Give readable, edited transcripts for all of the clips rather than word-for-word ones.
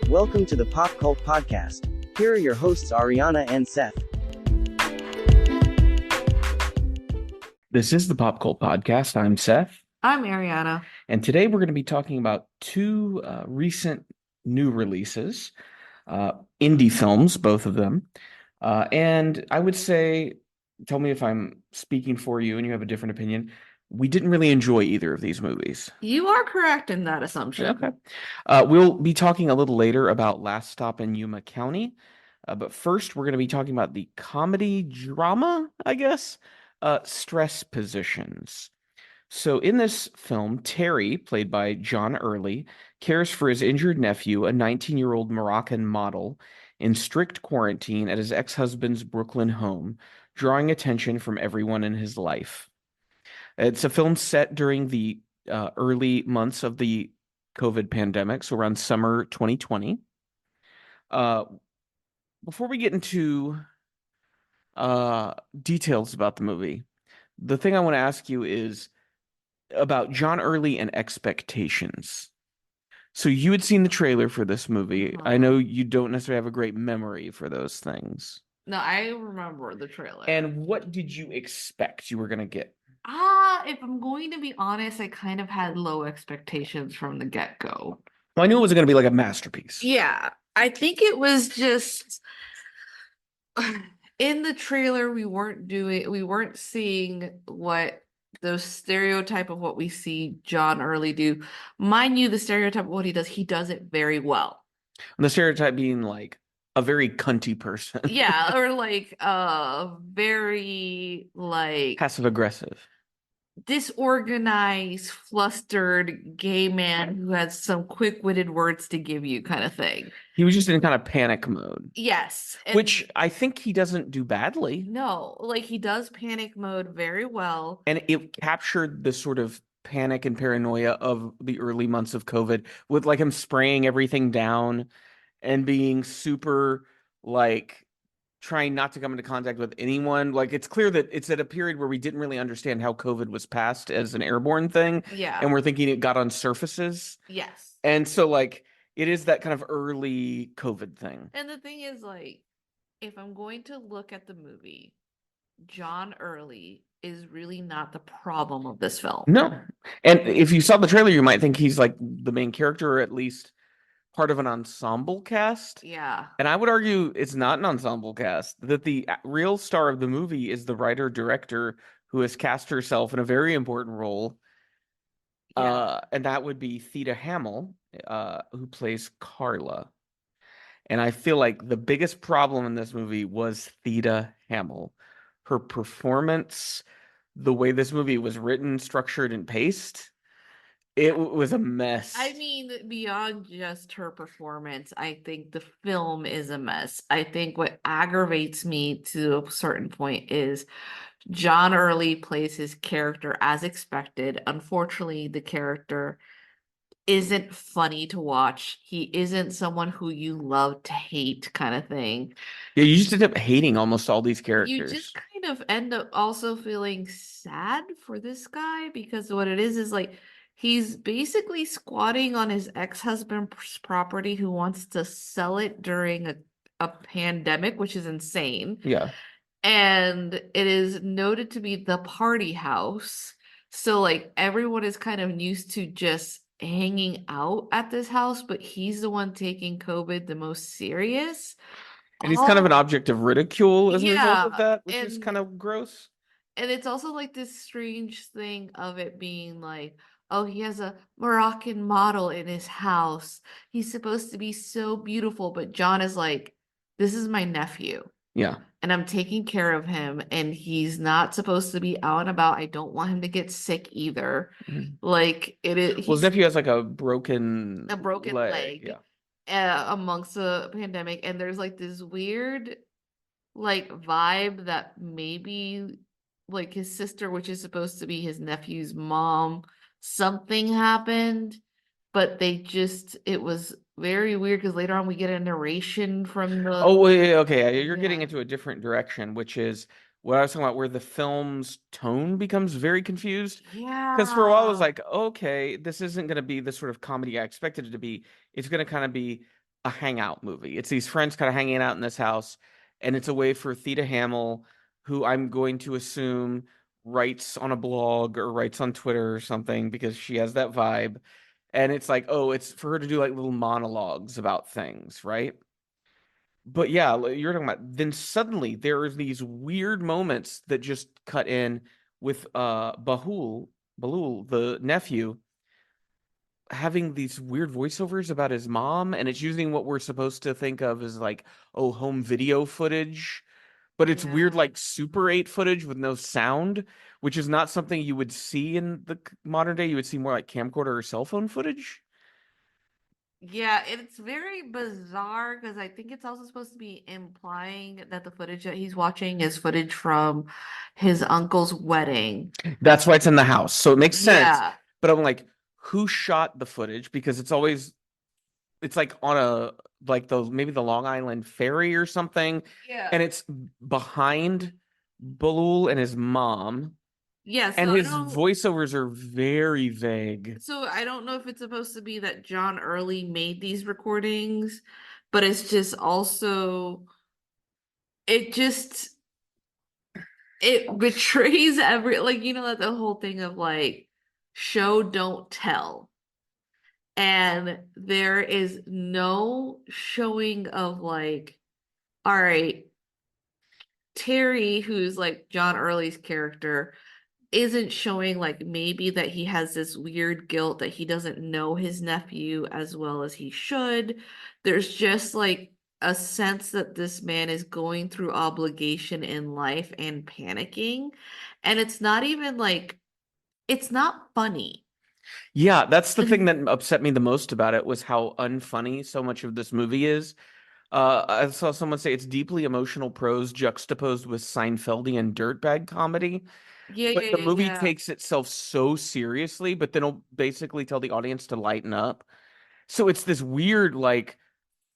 Welcome to the Pop Cult Podcast. Here are your hosts, Ariana and Seth. This is the Pop Cult Podcast. I'm Seth. I'm Ariana. And today we're going to be talking about two recent new releases, indie films, both of them. And I would say, tell me if I'm speaking for you and you have a different opinion. We didn't really enjoy either of these movies. You are correct in that assumption. Okay. We'll be talking a little later about Last Stop in Yuma County. But first, we're going to be talking about the comedy drama, I guess, Stress Positions. So in this film, Terry, played by John Early, cares for his injured nephew, a 19-year-old Moroccan model, in strict quarantine at his ex-husband's Brooklyn home, drawing attention from everyone in his life. It's a film set during the early months of the COVID pandemic, so around summer 2020. Before we get into details about the movie, the thing I want to ask you is about John Early and expectations. So you had seen the trailer for this movie. I know you don't necessarily have a great memory for those things. No, I remember the trailer. And what did you expect you were going to get? If I'm going to be honest, I kind of had low expectations from the get-go. Well, I knew it was going to be like a masterpiece. Yeah, I think it was just in the trailer we weren't seeing what those stereotype of what we see John Early do. Mind you, the stereotype of what he does it very well. And the stereotype being like a very cunty person. Yeah, or like very like passive aggressive, disorganized, flustered gay man who has some quick-witted words to give you kind of thing. He was just in kind of panic mode. Yes. Which I think he doesn't do badly. No, like he does panic mode very well. And it captured the sort of panic and paranoia of the early months of COVID with like him spraying everything down and being super like trying not to come into contact with anyone. Like it's clear that it's at a period where we didn't really understand how COVID was passed as an airborne thing. Yeah. And we're thinking it got on surfaces. Yes. And so like it is that kind of early COVID thing. And the thing is, like, if I'm going to look at the movie, John Early is really not the problem of this film. No. And if you saw the trailer, you might think he's like the main character, or at least part of an ensemble cast. Yeah. And I would argue it's not an ensemble cast, that the real star of the movie is the writer-director who has cast herself in a very important role. Yeah. And that would be Theda Hamill, who plays Carla. And I feel like the biggest problem in this movie was Theda Hamill. Her performance, the way this movie was written, structured, and paced, it was a mess. I mean, beyond just her performance, I think the film is a mess. I think what aggravates me to a certain point is John Early plays his character as expected. Unfortunately, the character isn't funny to watch. He isn't someone who you love to hate kind of thing. Yeah, you just end up hating almost all these characters. You just kind of end up also feeling sad for this guy, because what it is like he's basically squatting on his ex-husband's property who wants to sell it during a pandemic, which is insane. Yeah. And it is noted to be the party house. So like everyone is kind of used to just hanging out at this house, but he's the one taking COVID the most serious. And he's kind of an object of ridicule as a result Yeah, of that, which is kind of gross. And it's also like this strange thing of it being like, oh, he has a Moroccan model in his house. He's supposed to be so beautiful, but John is like, this is my nephew. Yeah. And I'm taking care of him, and he's not supposed to be out and about. I don't want him to get sick either. Mhm. Like it is. Well, his nephew has like a broken leg. Yeah. Amongst the pandemic, and there's like this weird, like vibe that maybe like his sister, which is supposed to be his nephew's mom, something happened, but it was very weird because later on we get a narration from the. Oh, wait, okay. You're getting into a different direction, which is what I was talking about, where the film's tone becomes very confused. Yeah. Because for a while I was like, okay, this isn't going to be the sort of comedy I expected it to be. It's going to kind of be a hangout movie. It's these friends kind of hanging out in this house, and it's a way for Theta Hamill, who I'm going to assume writes on a blog or writes on Twitter or something because she has that vibe. And it's like, oh, it's for her to do like little monologues about things, right? But yeah, you're talking about then suddenly there are these weird moments that just cut in with Bahul, the nephew, having these weird voiceovers about his mom, and it's using what we're supposed to think of as like, oh, home video footage, but it's weird Yeah. like Super 8 footage with no sound, which is not something you would see in the modern day. You would see more like camcorder or cell phone footage. Yeah, it's very bizarre because I think it's also supposed to be implying that the footage that he's watching is footage from his uncle's wedding. That's why it's in the house. So it makes sense. Yeah. But I'm like, who shot the footage? Because it's like on a like maybe the Long Island ferry or something, Yeah. and it's behind Balul and his mom, Yeah, and his voiceovers are very vague. so I don't know if it's supposed to be that John Early made these recordings, but it's just also it just it betrays every like that the whole thing of like show don't tell. And there is no showing of like, all right, Terry, who's like John Early's character, isn't showing like maybe that he has this weird guilt that he doesn't know his nephew as well as he should. There's just like a sense that this man is going through obligation in life and panicking. And it's not even like, it's not funny. Yeah, that's the thing that upset me the most about it was how unfunny so much of this movie is. I saw someone say it's deeply emotional prose juxtaposed with Seinfeldian dirtbag comedy. Yeah, Like yeah, the yeah, movie yeah. takes itself so seriously, but then it'll basically tell the audience to lighten up. So it's this weird, like,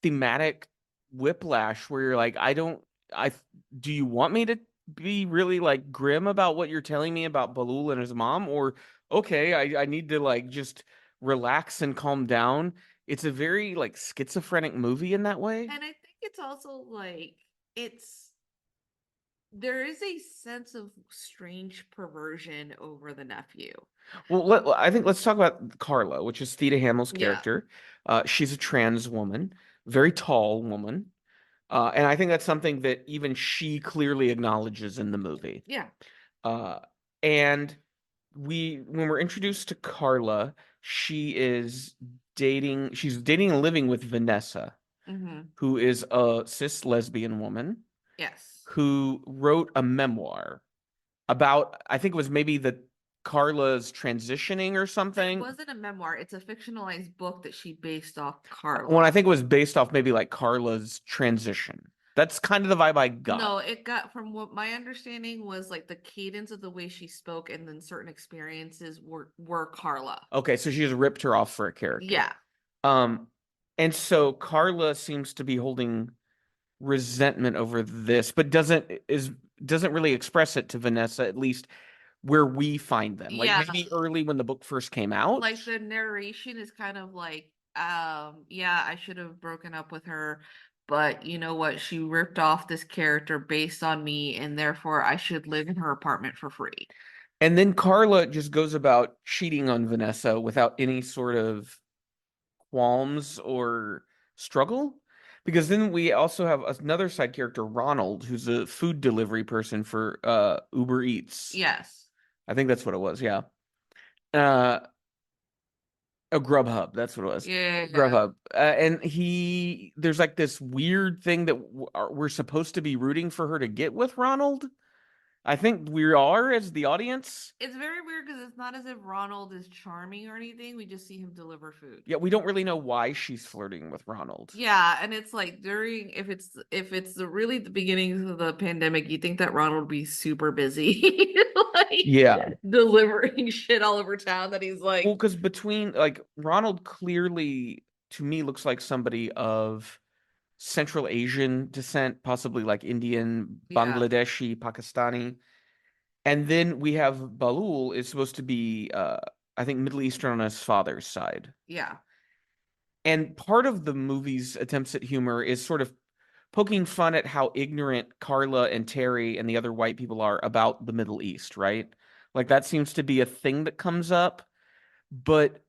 thematic whiplash where you're like, I do you want me to be really like grim about what you're telling me about Balul and his mom? Or okay, I need to like just relax and calm down. It's a very like schizophrenic movie in that way. And I think it's also like it's there is a sense of strange perversion over the nephew. Well, I think let's talk about Carla, which is Theta Hamill's Yeah. character. She's a trans woman, very tall woman. And I think that's something that even she clearly acknowledges in the movie. Yeah. Uh, and when we're introduced to Carla, she's dating and living with Vanessa, Mm-hmm. who is a cis lesbian woman Yes. who wrote a memoir about, I think it was maybe Carla's transitioning or It something. wasn't a memoir, it's a fictionalized book that she based off Carla. When I think it was based off maybe like Carla's transition. That's kind of the vibe I got. No, it got from what my understanding was like the cadence of the way she spoke and then certain experiences were Carla. Okay, so she just ripped her off for a character. Yeah. Um, and so Carla seems to be holding resentment over this, but doesn't really express it to Vanessa, at least where we find them. Like Yeah. maybe early when the book first came out. Like the narration is kind of like, yeah, I should have broken up with her, but you know what? She ripped off this character based on me, and therefore I should live in her apartment for free. And then Carla just goes about cheating on Vanessa without any sort of qualms or struggle. Because then we also have another side character, Ronald, who's a food delivery person for Uber Eats. Yes. I think that's what it was, yeah. Uh a Grubhub, that's what it was. Yeah. Grubhub. And there's like this weird thing that we're supposed to be rooting for her to get with Ronald. I think we are as the audience. It's very weird because it's not as if Ronald is charming or anything. We just see him deliver food. Yeah, we don't really know why she's flirting with Ronald. Yeah, and it's like during if it's really the beginning of the pandemic, you think that Ronald would be super busy, like Yeah. delivering shit all over town. That he's like, Well, because between like Ronald clearly to me looks like somebody of Central Asian descent, possibly like Indian, Yeah. Bangladeshi, Pakistani. And then we have Balul is supposed to be I think Middle Eastern on his father's side. yeah, And part of the movie's attempts at humor is sort of poking fun at how ignorant Carla and Terry and the other white people are about the Middle East, right? Like that seems to be a thing that comes up, but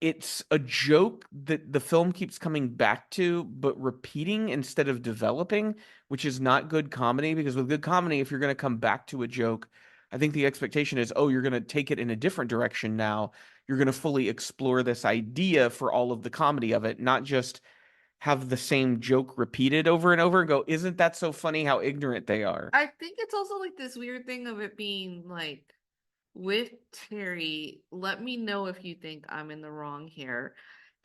it's a joke that the film keeps coming back to, but repeating instead of developing, which is not good comedy. Because with good comedy, if you're going to come back to a joke, I think the expectation is, oh, you're going to take it in a different direction now. You're going to fully explore this idea for all of the comedy of it, not just have the same joke repeated over and over and go, isn't that so funny how ignorant they are? I think it's also like this weird thing of it being like with Terry, let me know if you think I'm in the wrong here.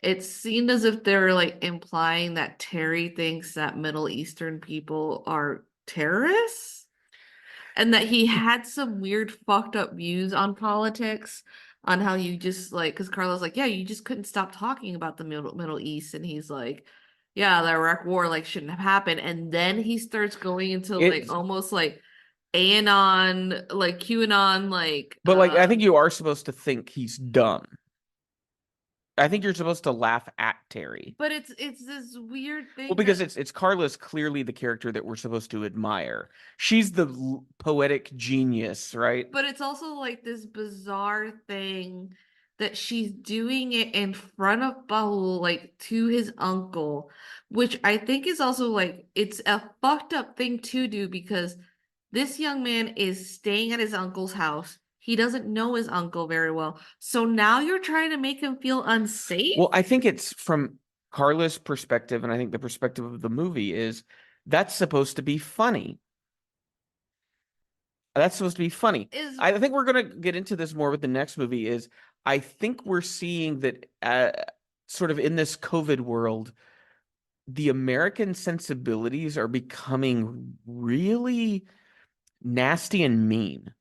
It seemed as if they're like implying that Terry thinks that Middle Eastern people are terrorists and that he had some weird fucked up views on politics, on how you just like, because Carlos like, yeah, you just couldn't stop talking about the Middle East, and he's like, yeah, the Iraq War like shouldn't have happened, and then he starts going into like It's almost like Anon, like QAnon, like But like I think you are supposed to think he's dumb. I think you're supposed to laugh at Terry. but it's this weird Well, thing because that, it's Carla's clearly the character that we're supposed to admire. She's the poetic genius, right? but it's also like this bizarre thing that she's doing it in front of Bahul, like to his uncle, which I think is also like it's a fucked up thing to do because this young man is staying at his uncle's house. He doesn't know his uncle very well. So now you're trying to make him feel unsafe? Well, I think it's from Carla's perspective, and I think the perspective of the movie is that's supposed to be funny. That's supposed to be funny. Is I think we're gonna get into this more with the next movie. Is I think we're seeing that sort of in this COVID world, the American sensibilities are becoming really nasty and mean,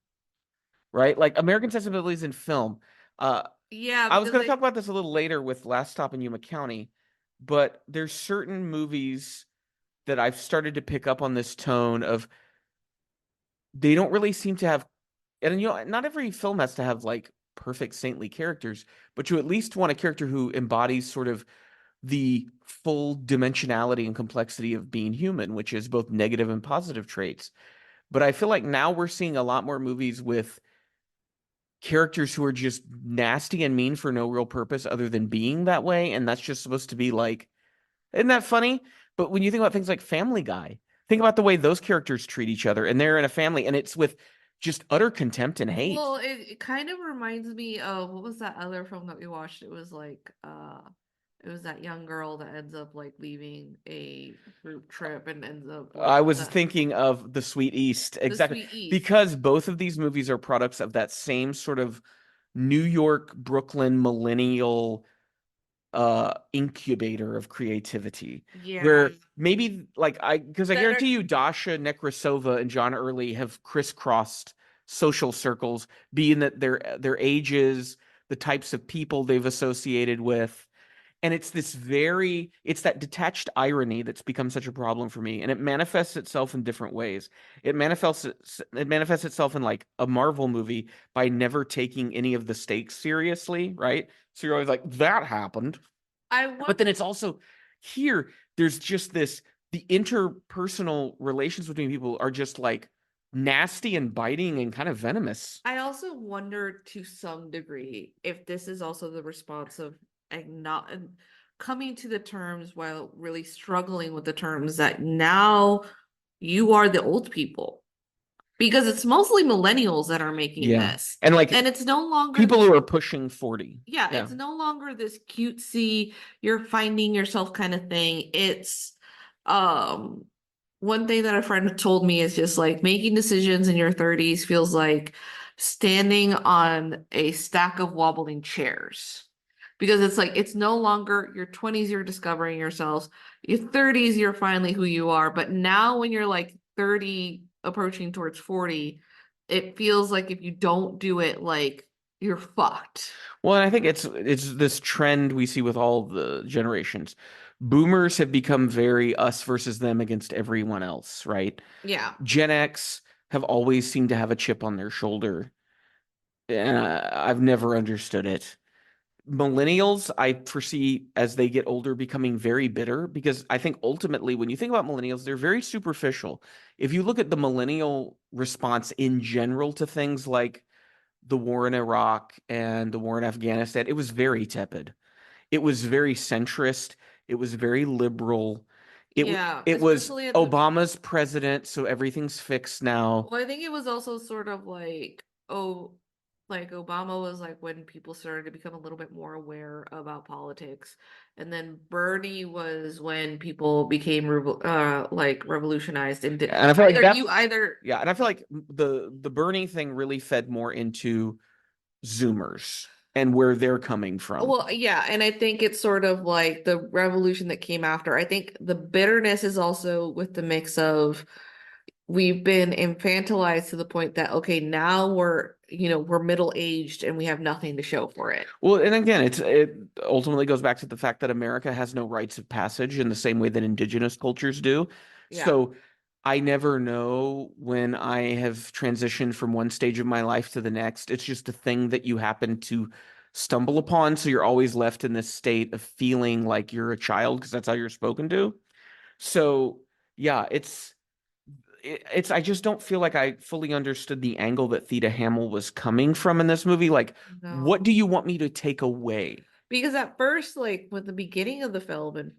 right? Like American sensibilities in film. yeah, I was because going to talk like about this a little later with Last Stop in Yuma County, but there's certain movies that I've started to pick up on this tone of they don't really seem to have, and you know, not every film has to have like perfect saintly characters, but you at least want a character who embodies sort of the full dimensionality and complexity of being human, which is both negative and positive traits. But I feel like now we're seeing a lot more movies with characters who are just nasty and mean for no real purpose other than being that way. And that's just supposed to be like, isn't that funny? But when you think about things like Family Guy, think about the way those characters treat each other and they're in a family and it's with just utter contempt and hate. well, it kind of reminds me of what was that other film that we watched? It was that young girl that ends up like leaving a group trip and ends up like I with was the thinking of The Sweet East. the Exactly. Sweet East. Because both of these movies are products of that same sort of New York, Brooklyn millennial incubator of creativity Yeah. where maybe like because I That are guarantee you Dasha Nekrasova and John Early have crisscrossed social circles, being that their ages, the types of people they've associated with, and it's that detached irony that's become such a problem for me, and it manifests itself in different ways. It manifests itself in like a Marvel movie by never taking any of the stakes seriously, right? So you're always like, that happened. I But want then it's also here, there's just the interpersonal relations between people are just like nasty and biting and kind of venomous. I also wonder to some degree if this is also the response of not coming to the terms while really struggling with the terms that now you are the old people, because it's mostly millennials that are making Yeah. this, And like and it's no longer people this, who are pushing 40. yeah, Yeah. it's no longer this cutesy you're finding yourself kind of thing. It's um one thing that a friend told me is just like making decisions in your 30s feels like standing on a stack of wobbling chairs, because it's like it's no longer your 20s you're discovering yourselves, your 30s you're finally who you are, but now when you're like 30 approaching towards 40, it feels like if you don't do it, like you're fucked. Well, and I think it's this trend we see with all the generations. Boomers have become very us versus them against everyone else, right? Yeah. Gen X have always seemed to have a chip on their shoulder, and I've never understood it. millennials, I foresee as they get older becoming very bitter, because I think ultimately when you think about millennials, they're very superficial. If you look at the millennial response in general to things like the war in Iraq and the war in Afghanistan, it was very tepid. It was very centrist. It was very liberal. Yeah, It was especially at the Obama's president, so everything's fixed now. well, I think it was also sort of like, oh, like Obama was like when people started to become a little bit more aware about politics. And then Bernie was when people became like revolutionized and did And I feel like either that's you either yeah, and I feel like the Bernie thing really fed more into Zoomers and where they're coming from. well, yeah, and I think it's sort of like the revolution that came after. I think the bitterness is also with the mix of we've been infantilized to the point that okay, now we're middle aged and we have nothing to show for it. Well, and again, it ultimately goes back to the fact that America has no rites of passage in the same way that indigenous cultures do. Yeah. So I never know when I have transitioned from one stage of my life to the next. It's just a thing that you happen to stumble upon. So you're always left in this state of feeling like you're a child because that's how you're spoken to. So yeah, it's I just don't feel like I fully understood the angle that Theta Hamill was coming from in this movie. Like, what do No. you want me to take away? Because at first, like with the beginning of the film, and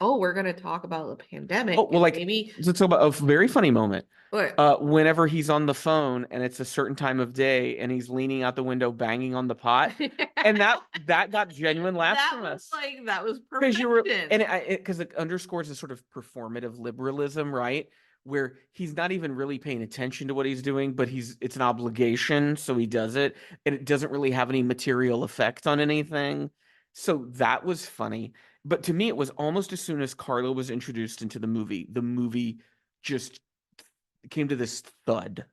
oh, we're gonna talk about the pandemic, Oh, well, and like maybe let's talk about a very funny moment. what? Whenever he's on the phone and it's a certain time of day and he's leaning out the window banging on the pot, and that got genuine laughs That from was us. like that was Because you were, perfection. and because it underscores a sort of performative liberalism, right? Where he's not even really paying attention to what he's doing, but it's an obligation, so he does it, and it doesn't really have any material effect on anything. So that was funny. But to me, it was almost as soon as Carlo was introduced into the movie just came to this thud.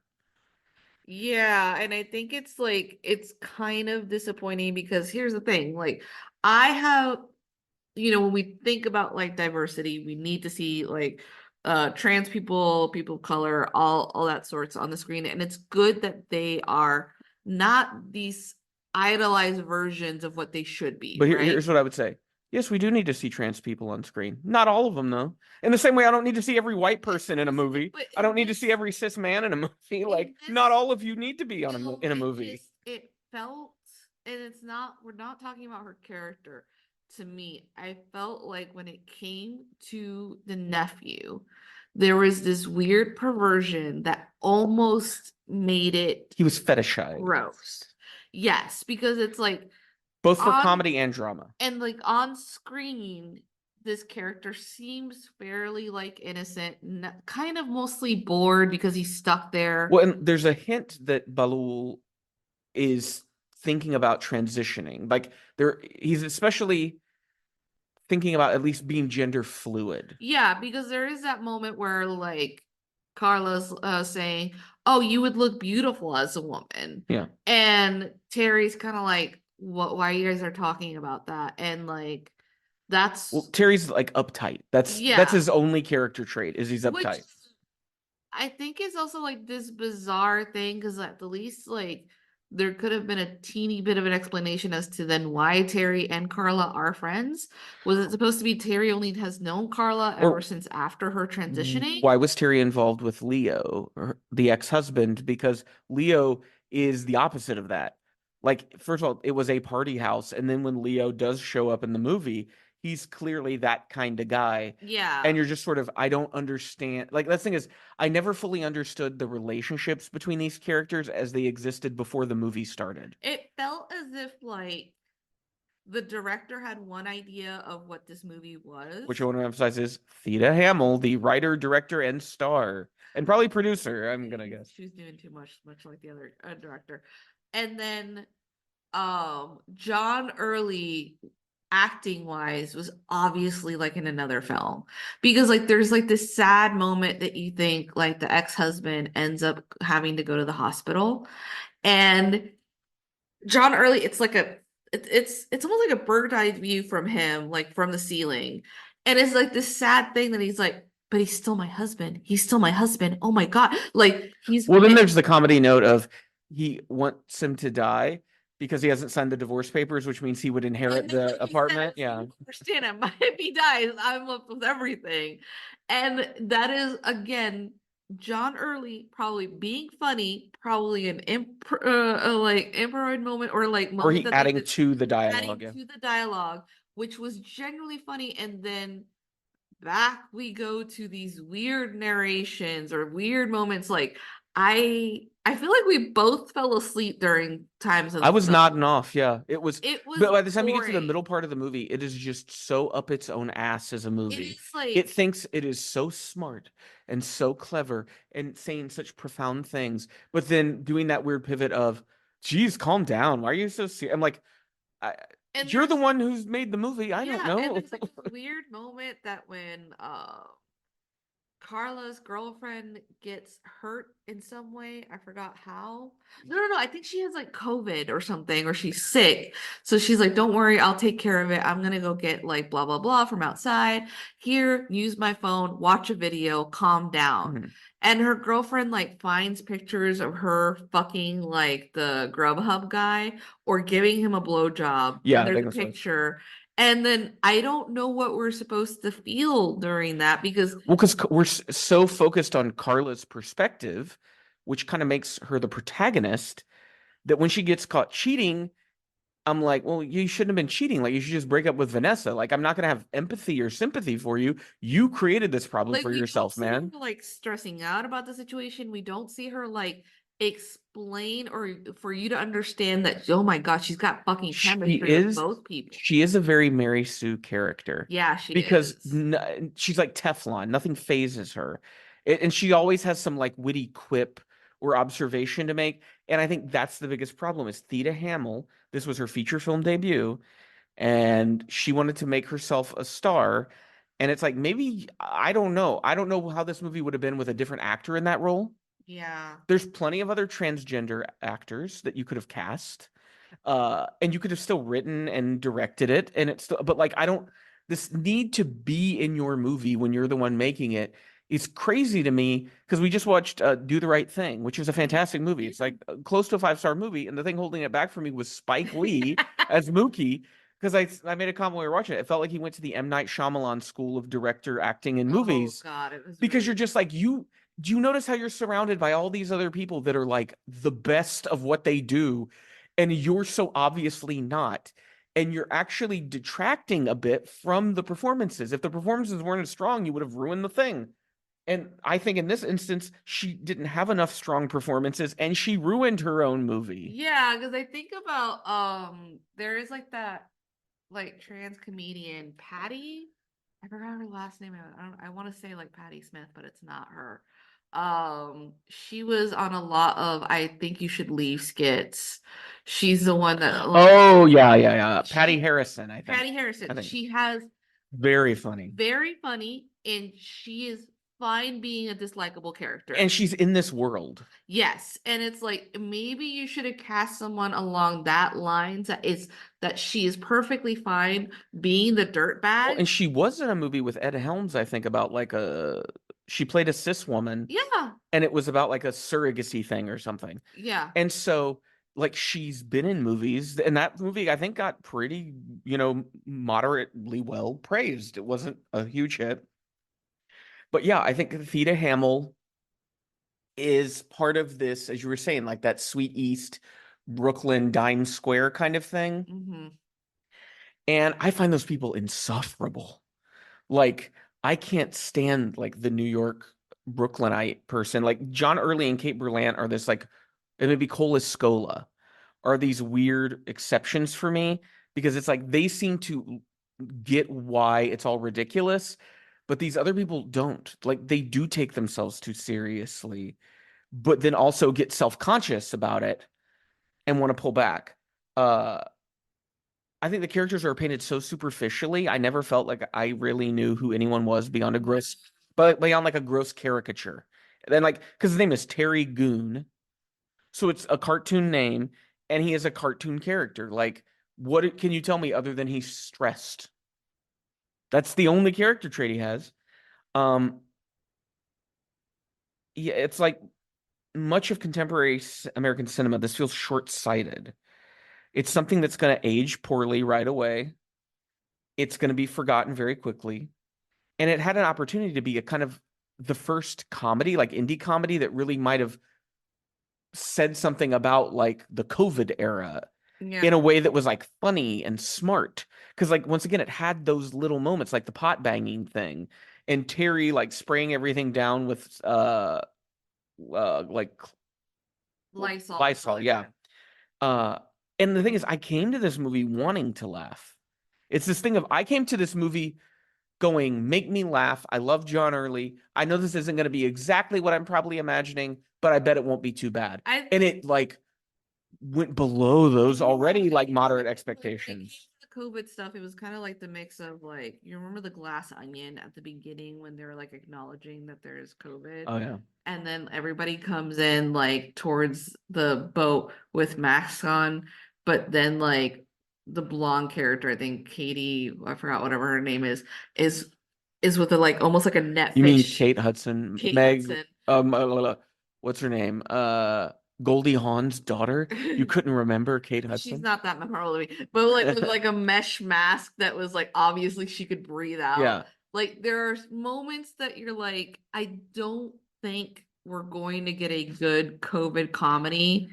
Yeah, and I think it's like it's kind of disappointing because here's the thing, like I have when we think about like diversity, we need to see like trans people, people of color, all that sorts on the screen. And it's good that they are not these idolized versions of what they should be, But right? here's what I would say. Yes, we do need to see trans people on screen. Not all of them, though. In the same way, I don't need to see every white person in a movie. But I don't need to see every cis man in a movie. Like, not all of you need to be on in a movie. It felt, and it's not, we're not talking about her character. To me, I felt like when it came to the nephew, there was this weird perversion that almost made it He was fetishized, gross. Yes, because it's like both for on comedy and drama. and like on screen, this character seems fairly like innocent, kind of mostly bored because he's stuck there. Well, and there's a hint that Balul is thinking about transitioning. Like, he's especially thinking about at least being gender fluid. Yeah, because there is that moment where like Carla's saying, "Oh, you would look beautiful as a woman." Yeah. And Terry's kind of like, "What? Why you guys are talking about that?" And like that's Well, Terry's like uptight. That's yeah, his only character trait is he's which uptight. I think is also like this bizarre thing because at the least like there could have been a teeny bit of an explanation as to then why Terry and Carla are friends. Was it supposed to be Terry only has known Carla ever Or since after her transitioning? why was Terry involved with Leo, the ex-husband? Because Leo is the opposite of that. Like, first of all, it was a party house, and then when Leo does show up in the movie, he's clearly that kind of guy. Yeah. And you're just sort of, I don't understand. Like, the thing is, I never fully understood the relationships between these characters as they existed before the movie started. It felt as if like the director had one idea of what this movie was. Which I want to emphasize is Theta Hamill, the writer, director, and star, and probably producer, I'm gonna guess. She was doing too much like the other director. And then John Early acting wise was obviously like in another film because like there's like this sad moment that you think like the ex-husband ends up having to go to the hospital and John Early it's almost like a bird's eye view from him like from the ceiling and it's like this sad thing that he's like but he's still my husband, oh my god, like he's well then there's the comedy note of he wants him to die because he hasn't signed the divorce papers, which means he would inherit And then, the like you apartment. said, Yeah. you understand him. If he dies, I'm left with everything. And that is, again, John Early probably being funny, probably an like improv moment or like Or moment he that they adding did to the adding dialogue. Yeah. to the dialogue, which was genuinely funny. And then back we go to these weird narrations or weird moments. Like I feel like we both fell asleep during times of I the was film. nodding off. Yeah. It was, It was but by the time you get to the boring. middle part of the movie, it is just so up its own ass as a It movie. is like It thinks it is so smart and so clever and saying such profound things, but then doing that weird pivot of, geez, calm down. Why are you so serious? I'm like, I, and you're the there's one who's made the movie. I don't yeah, and know. there's like this weird moment that when Carla's girlfriend gets hurt in some way. I forgot how. No. I think she has like COVID or something, or she's sick. So she's like, don't worry, I'll take care of it. I'm gonna go get like blah, blah, blah from outside. Here, use my phone, watch a video, calm down. Mhm. And her girlfriend like finds pictures of her fucking like the Grubhub guy or giving him a blowjob. Yeah, And I there's think a that's what. picture. And then I don't know what we're supposed to feel during that because Well, because we're so focused on Carla's perspective, which kind of makes her the protagonist, that when she gets caught cheating, I'm like, well, you shouldn't have been cheating. Like, you should just break up with Vanessa. Like, I'm not gonna have empathy or sympathy for you. You created this problem like for we don't yourself, see her man. like stressing out about the situation. We don't see her like explain or for you to understand that, oh my god, she's got fucking She chemistry with is both people. she is a very Mary Sue character Yeah, she because is. she's like Teflon. Nothing phases her. And she always has some like witty quip or observation to make. And I think that's the biggest problem is Theda Hamill. This was her feature film debut, and she wanted to make herself a star. And it's like, maybe, I don't know. I don't know how this movie would have been with a different actor in that role. Yeah. There's plenty of other transgender actors that you could have cast, and you could have still written and directed it, and it's still, but like, I don't, this need to be in your movie when you're the one making it is crazy to me, because we just watched Do the Right Thing, which is a fantastic movie. It's like close to a 5-star movie, and the thing holding it back for me was Spike Lee as Mookie, because I made a comment when we were watching it. It felt like he went to the M. Night Shyamalan school of director acting in Oh movies, god, it was because really you're just like, you do you notice how you're surrounded by all these other people that are like the best of what they do, and you're so obviously not, and you're actually detracting a bit from the performances. If the performances weren't as strong, you would have ruined the thing. And I think in this instance, she didn't have enough strong performances, and she ruined her own movie. yeah, because I think about there is like that like trans comedian Patty. I forgot her last name. I want to say like Patty Smith, but it's not her. She was on a lot of I think you should leave skits. She's the one that Oh, yeah. Patty she Harrison, I think. Patty I Harrison. think She has very funny. very funny and she is fine being a dislikable character. And she's in this world. Yes, and it's like maybe you should have cast someone along that lines that is that she is perfectly fine being the Well, dirtbag. and she was in a movie with Ed Helms, I think, about like a, she played a cis woman, Yeah, and it was about like a surrogacy thing or something. yeah. And so, like, she's been in movies, and that movie I think got pretty, moderately well praised. It wasn't a huge hit. But yeah, I think Theda Hamill is part of this, as you were saying, like that Sweet East, Brooklyn, Dime Square kind of thing. Hmm. And I find those people insufferable. Like, I can't stand like the New York Brooklynite person. Like John Early and Kate Berlant are this like, and maybe Cole Escola are these weird exceptions for me, because it's like they seem to get why it's all ridiculous, but these other people don't. Like, they do take themselves too seriously, but then also get self-conscious about it and want to pull back. Uh I think the characters are painted so superficially. I never felt like I really knew who anyone was beyond a gross, but beyond like a gross caricature. And then like, because his name is Terry Goon, so it's a cartoon name, and he is a cartoon character. Like, what can you tell me other than he's stressed? That's the only character trait he has. Um, yeah, it's like much of contemporary American cinema. This feels short-sighted. It's something that's going to age poorly right away. It's going to be forgotten very quickly. And it had an opportunity to be a kind of the first comedy, like indie comedy, that really might have said something about like the COVID era in a way that was like funny and smart. Because like once again, it had those little moments like the pot banging thing and Terry like spraying everything down with like Lysol, yeah. And the thing is, I came to this movie wanting to laugh. It's this thing of I came to this movie going, make me laugh. I love John Early. I know this isn't going to be exactly what I'm probably imagining, but I bet it won't be too bad. And it like went below those already like moderate expectations. The COVID stuff, it was kind of like the mix of like, you remember the glass onion at the beginning when they're like acknowledging that there's COVID? Oh yeah. And then everybody comes in like towards the boat with masks on, but then like the blonde character, I think Katie, I forgot whatever her name is with a like almost like a net You mean fish. Kate Hudson? Kate Meg, Hudson. What's her name? Goldie Hawn's daughter. You couldn't remember Kate Hudson? She's not that memorable to me, but like with like a mesh mask that was like obviously she could breathe out. Yeah. Like there are moments that you're like, I don't think we're going to get a good COVID comedy.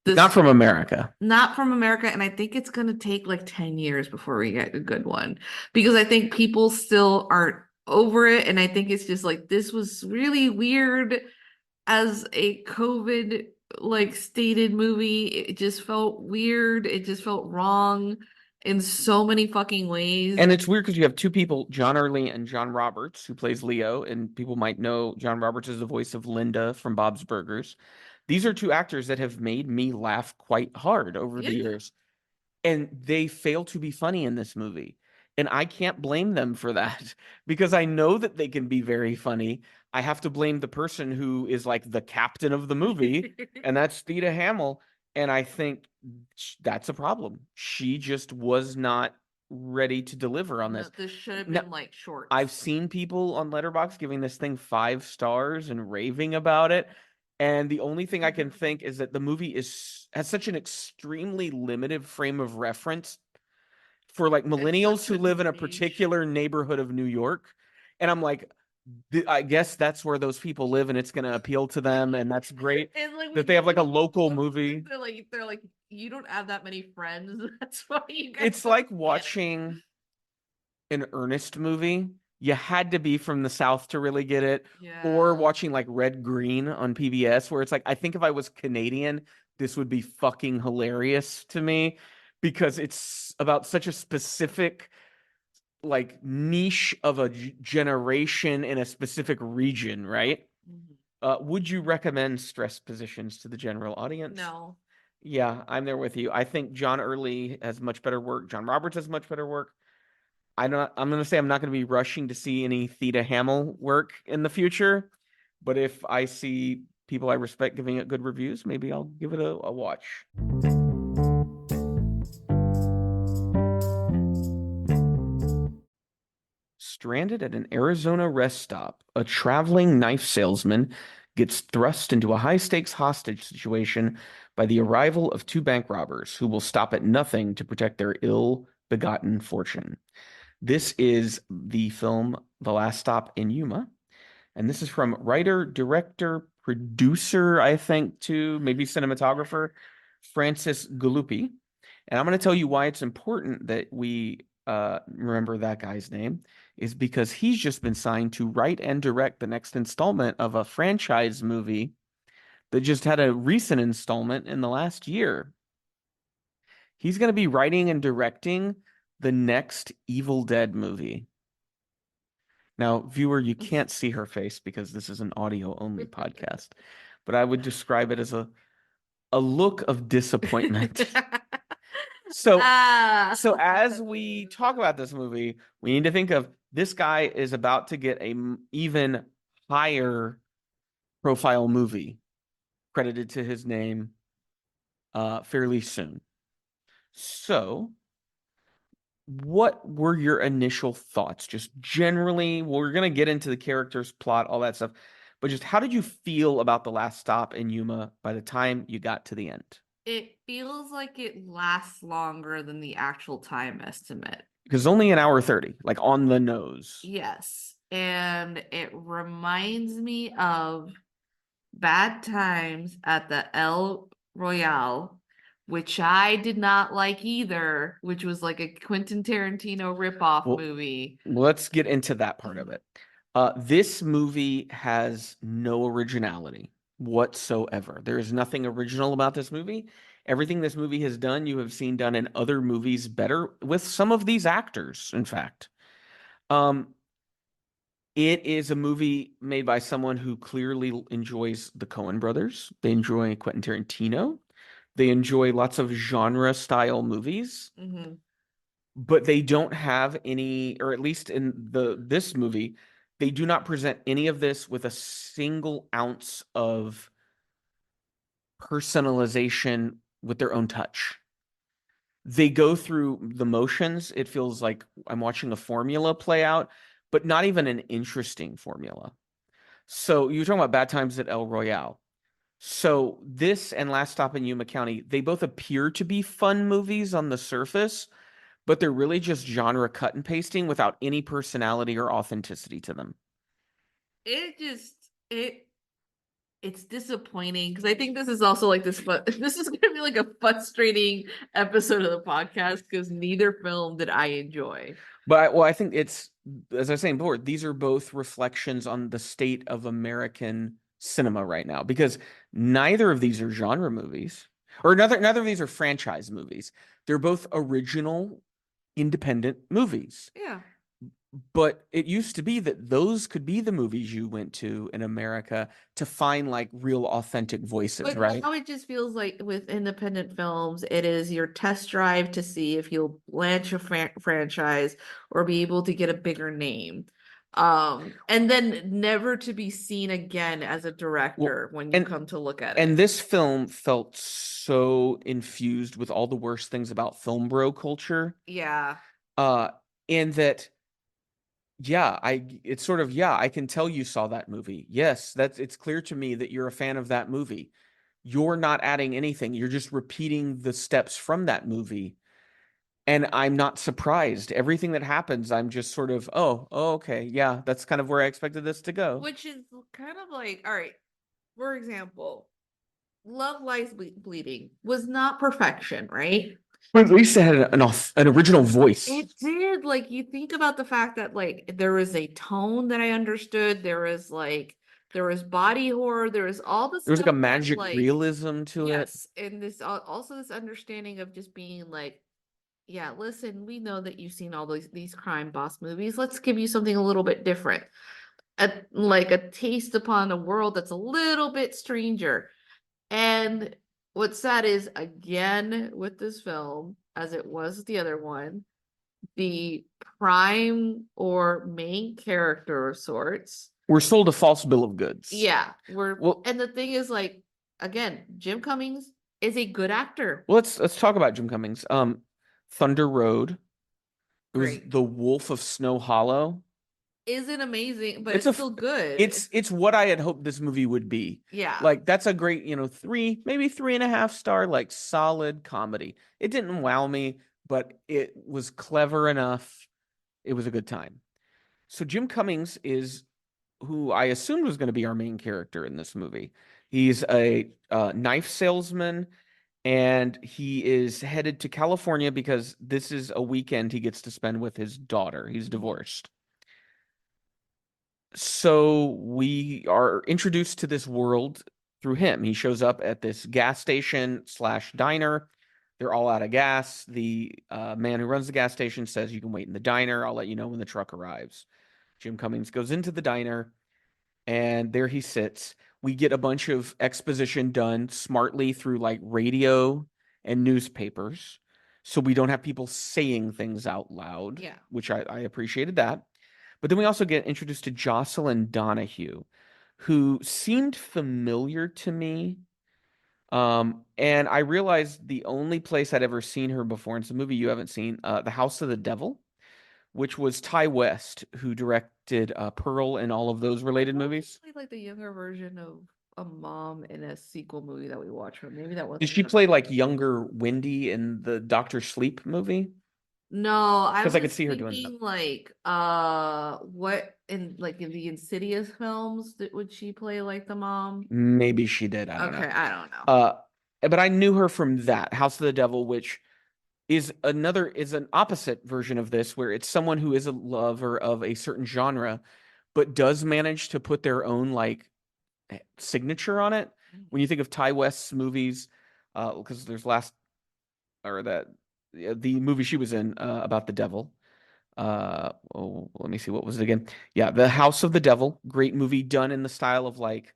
Not from America. Not from America. And I think it's going to take like 10 years before we get a good one because I think people still aren't over it. And I think it's just like, this was really weird as a COVID like stated movie. It just felt weird. It just felt wrong in so many fucking ways. And it's weird because you have two people, John Early and John Roberts, who plays Leo, and people might know John Roberts is the voice of Linda from Bob's Burgers. These are two actors that have made me laugh quite hard over the years. And they fail to be funny in this movie. And I can't blame them for that because I know that they can be very funny. I have to blame the person who is like the captain of the movie, and that's Theda Hamill. And I think that's a problem. She just was not ready to deliver on this. This should have been like short. I've seen people on Letterboxd giving this thing 5 stars and raving about it. And the only thing I can think is that the movie has such an extremely limited frame of reference for like millennials who live in a particular neighborhood of New York. And I'm like, I guess that's where those people live and it's going to appeal to them. And that's great like, that they have like a local movie. They're like, you don't have that many friends. That's why you guys. It's like watching an Ernest movie. You had to be from the South to really get it. Yeah. Or watching like Red Green on PBS, where it's like, I think if I was Canadian, this would be fucking hilarious to me because it's about such a specific like niche of a generation in a specific region, right? Would you recommend Stress Positions to the general audience? No. Yeah, I'm there with you. I think John Early has much better work. John Roberts has much better work. I'm going to say I'm not going to be rushing to see any Theda Hamill work in the future, but if I see people I respect giving it good reviews, maybe I'll give it a watch. Stranded at an Arizona rest stop, a traveling knife salesman gets thrust into a high-stakes hostage situation by the arrival of 2 bank robbers who will stop at nothing to protect their ill-begotten fortune. This is the film The Last Stop in Yuma, and this is from writer, director, producer, I think, too, maybe cinematographer, Francis Galuppi. And I'm going to tell you why it's important that we remember that guy's name is because he's just been signed to write and direct the next installment of a franchise movie that just had a recent installment in the last year. He's going to be writing and directing the next Evil Dead movie. Now, viewer, you can't see her face because this is an audio-only podcast, but I would describe it as a look of disappointment. So as we talk about this movie, we need to think of this guy is about to get a even higher profile movie credited to his name fairly soon. So what were your initial thoughts? Just generally, we're going to get into the characters, plot, all that stuff, but just how did you feel about The Last Stop in Yuma by the time you got to the end? It feels like it lasts longer than the actual time estimate. Because only an hour 30, like on the nose. Yes. And it reminds me of Bad Times at the El Royale, which I did not like either, which was like a Quentin Tarantino ripoff movie. Let's get into that part of it. This movie has no originality whatsoever. There is nothing original about this movie. Everything this movie has done, you have seen done in other movies better with some of these actors, in fact. It is a movie made by someone who clearly enjoys the Coen brothers. They enjoy Quentin Tarantino. They enjoy lots of genre style movies. Mm-hmm. But they don't have any, or at least in this movie, they do not present any of this with a single ounce of personalization with their own touch. They go through the motions. It feels like I'm watching a formula play out, but not even an interesting formula. So you're talking about Bad Times at El Royale. So this and Last Stop in Yuma County, they both appear to be fun movies on the surface, but they're really just genre cut and pasting without any personality or authenticity to them. It's disappointing because I think this is also like this this is gonna be like a frustrating episode of the podcast because neither film did I enjoy. But I think it's, as I was saying before, these are both reflections on the state of American cinema right now, because neither of these are genre movies, or neither of these are franchise movies. They're both original, independent movies. Yeah. But it used to be that those could be the movies you went to in America to find like real authentic voices, But right? now it just feels like with independent films, it is your test drive to see if you'll launch a franchise or be able to get a bigger name. And then never to be seen again as a director when you come to look at it. And this film felt so infused with all the worst things about film bro culture. Yeah. And that, yeah, it's sort of, yeah, I can tell you saw that movie. Yes, it's clear to me that you're a fan of that movie. You're not adding anything. You're just repeating the steps from that movie. And I'm not surprised. Everything that happens, I'm just sort of, oh, okay, yeah, that's kind of where I expected this to go. Which is kind of like, all right, for example, Love Lies Bleeding was not perfection, right? But at least it had an original voice. It did. Like, you think about the fact that like there was a tone that I understood. There was body horror. There was all this. There was like a magic realism to it. Yes, and this also this understanding of just being like, yeah, listen, we know that you've seen all these crime boss movies. Let's give you something a little bit different. Like a taste upon a world that's a little bit stranger. And what's sad is, again, with this film, as it was the other one, the prime or main character of sorts, we're sold a false bill of goods. Yeah, and the thing is, like, again, Jim Cummings is a good actor. Well, let's talk about Jim Cummings. Thunder Road. It was The Wolf of Snow Hollow. Isn't amazing, but it's still good. It's what I had hoped this movie would be. Yeah. Like, that's a great, maybe 3.5 star, like, solid comedy. It didn't wow me, but it was clever enough. It was a good time. So Jim Cummings is who I assumed was going to be our main character in this movie. He's a knife salesman, and he is headed to California because this is a weekend he gets to spend with his daughter. He's divorced. So we are introduced to this world through him. He shows up at this gas station / diner. They're all out of gas. The man who runs the gas station says, "You can wait in the diner. I'll let you know when the truck arrives." Jim Cummings goes into the diner, and there he sits. We get a bunch of exposition done smartly through like radio and newspapers, so we don't have people saying things out loud. Yeah. Which I appreciated that. But then we also get introduced to Jocelyn Donahue, who seemed familiar to me. And I realized the only place I'd ever seen her before, and it's a movie you haven't seen, The House of the Devil, which was Ty West, who directed Pearl and all of those related movies. Like the younger version of a mom in a sequel movie that we watched, or maybe that wasn't. Did she her. play like younger Wendy in the Doctor Sleep movie? No, I 'Cause I was could see her doing that. thinking like what in like in the Insidious films would she play like the mom? Maybe she did. I don't Okay, know. I don't know. But I knew her from that House of the Devil, which is an opposite version of this, where it's someone who is a lover of a certain genre, but does manage to put their own like signature on it. When you think of Ty West's movies, because there's the movie she was in about the devil. Let me see, what was it again? Yeah, The House of the Devil, great movie done in the style of like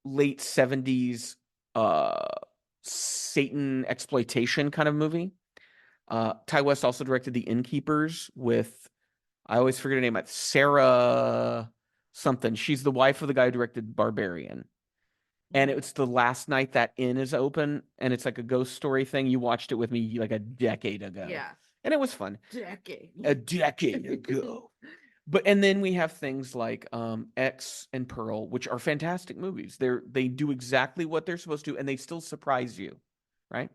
late 70s uh Satan exploitation kind of movie. Ty West also directed The Innkeepers with, I always forget her name, Sarah something. She's the wife of the guy who directed Barbarian. And it's the last night that inn is open, and it's like a ghost story thing. You watched it with me like a decade ago. Yeah. And it was fun. A decade ago. And then we have things like X and Pearl, which are fantastic movies. They do exactly what they're supposed to, and they still surprise you, right?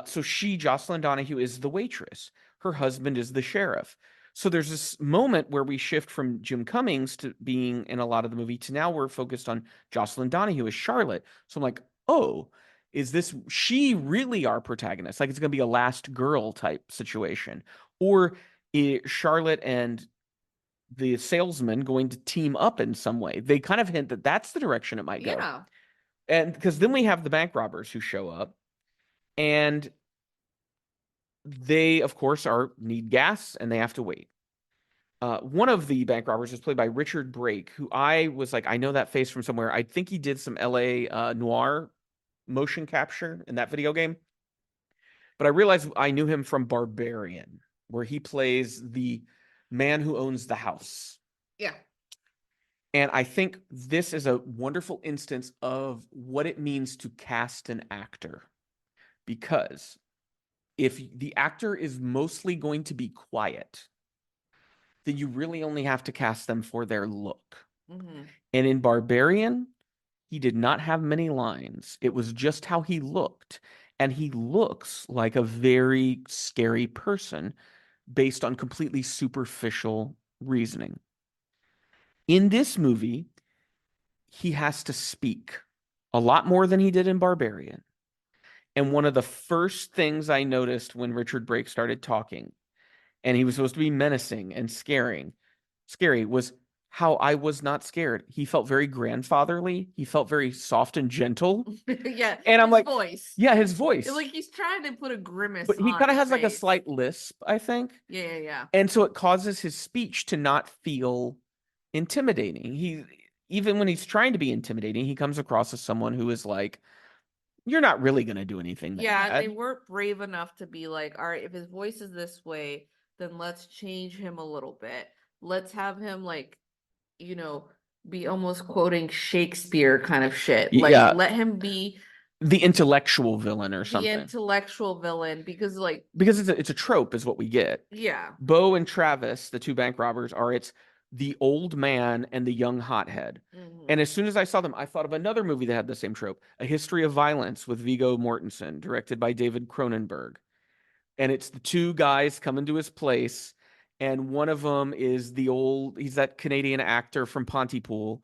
So Jocelyn Donahue, is the waitress. Her husband is the sheriff. So there's this moment where we shift from Jim Cummings to being in a lot of the movie to now we're focused on Jocelyn Donahue as Charlotte. So I'm like, oh, is she really our protagonist? Like it's going to be a Last Girl type situation. Or is Charlotte and the salesman going to team up in some way? They kind of hint that that's the direction it might go. Yeah. And because then we have the bank robbers who show up, and they, of course, need gas and they have to wait. One of the bank robbers is played by Richard Brake, who I was like, I know that face from somewhere. I think he did some LA noir motion capture in that video game. But I realized I knew him from Barbarian, where he plays the man who owns the house. Yeah. And I think this is a wonderful instance of what it means to cast an actor. Because if the actor is mostly going to be quiet, then you really only have to cast them for their look. Mm-hmm. And in Barbarian, he did not have many lines. It was just how he looked. And he looks like a very scary person based on completely superficial reasoning. In this movie, he has to speak a lot more than he did in Barbarian. And one of the first things I noticed when Richard Brake started talking, and he was supposed to be menacing and scary, was how I was not scared. He felt very grandfatherly. He felt very soft and gentle. Yeah. And I'm like, voice. Yeah, his voice. It's like he's trying to put a grimace But he on kind of his has like a face. slight lisp, I think. Yeah. And so it causes his speech to not feel intimidating. Even when he's trying to be intimidating, he comes across as someone who is like, you're not really going to do anything bad. They weren't brave enough to be like, all right, if his voice is this way, then let's change him a little bit. Let's have him like, be almost quoting Shakespeare kind of shit. Like, Yeah. let him be the intellectual villain or something. the intellectual villain, because it's a trope is what we get. Yeah. Bo and Travis, the two bank robbers, it's the old man and the young hothead. Mm-hmm. And as soon as I saw them, I thought of another movie that had the same trope, A History of Violence with Viggo Mortensen, directed by David Cronenberg. And it's the two guys coming to his place, and one of them is he's that Canadian actor from Pontypool,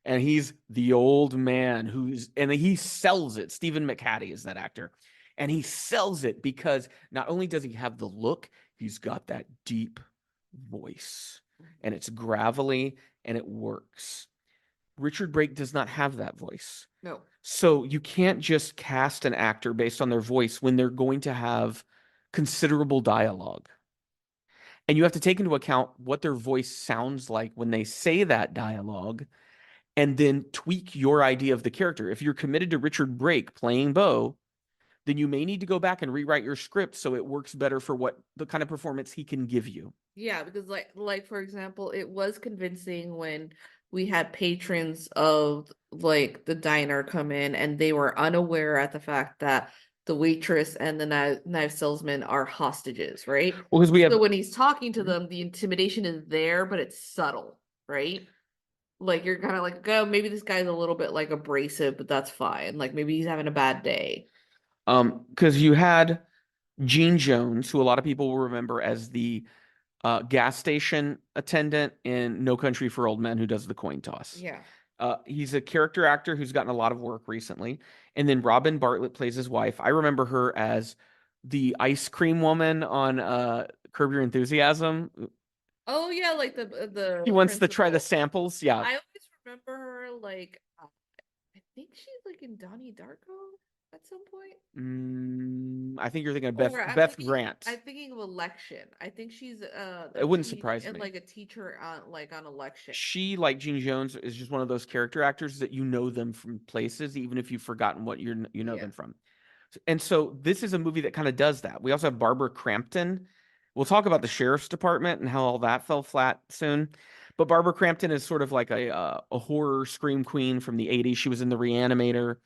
and he's the old man and he sells it. Stephen McHattie is that actor. And he sells it because not only does he have the look, he's got that deep voice. And it's gravelly and it works. Richard Brake does not have that voice. No. So you can't just cast an actor based on their voice when they're going to have considerable dialogue. And you have to take into account what their voice sounds like when they say that dialogue, and then tweak your idea of the character. If you're committed to Richard Brake playing Bo, then you may need to go back and rewrite your script so it works better for what the kind of performance he can give you. Yeah, because like for example, it was convincing when we had patrons of like the diner come in and they were unaware at the fact that the waitress and the knife salesman are hostages, right? Well, because so when he's talking to them, the intimidation is there, but it's subtle, right? Like you're kind of like, oh, maybe this guy's a little bit like abrasive, but that's fine. Like maybe he's having a bad day. Because you had Gene Jones, who a lot of people will remember as the gas station attendant in No Country for Old Men, who does the coin toss. Yeah. He's a character actor who's gotten a lot of work recently. And then Robin Bartlett plays his wife. I remember her as the ice cream woman on Curb Your Enthusiasm. Oh yeah, like the He wants to try the principal. samples. Yeah. I always remember her like I think she's like in Donnie Darko at some point. I think you're thinking of Or Beth Grant. I'm thinking of Election. I think she's It wouldn't surprise me. like a teacher on Election. She, like Gene Jones, is just one of those character actors that you know them from places, even if you've forgotten what you know them from. And so this is a movie that kind of does that. We also have Barbara Crampton. We'll talk about the sheriff's department and how all that fell flat soon. But Barbara Crampton is sort of like a horror scream queen from the 80s. She was in The Reanimator.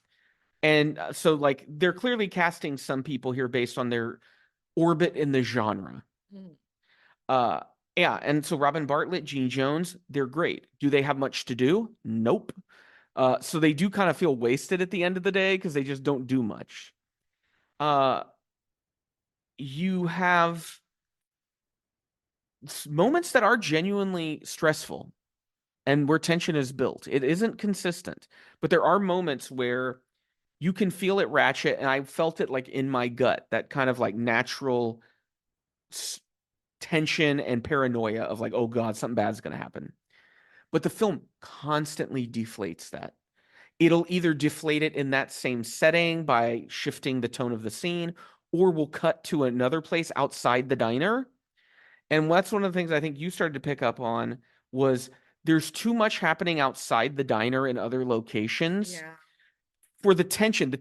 And so like they're clearly casting some people here based on their orbit in the genre. Mhm. Yeah, and so Robin Bartlett, Gene Jones, they're great. Do they have much to do? Nope. So they do kind of feel wasted at the end of the day because they just don't do much. You have moments that are genuinely stressful and where tension is built. It isn't consistent, but there are moments where you can feel it ratchet, and I felt it like in my gut, that kind of like natural tension and paranoia of like, oh God, something bad's going to happen. But the film constantly deflates that. It'll either deflate it in that same setting by shifting the tone of the scene, or we'll cut to another place outside the diner. And that's one of the things I think you started to pick up on was there's too much happening outside the diner in other locations. Yeah. For the tension.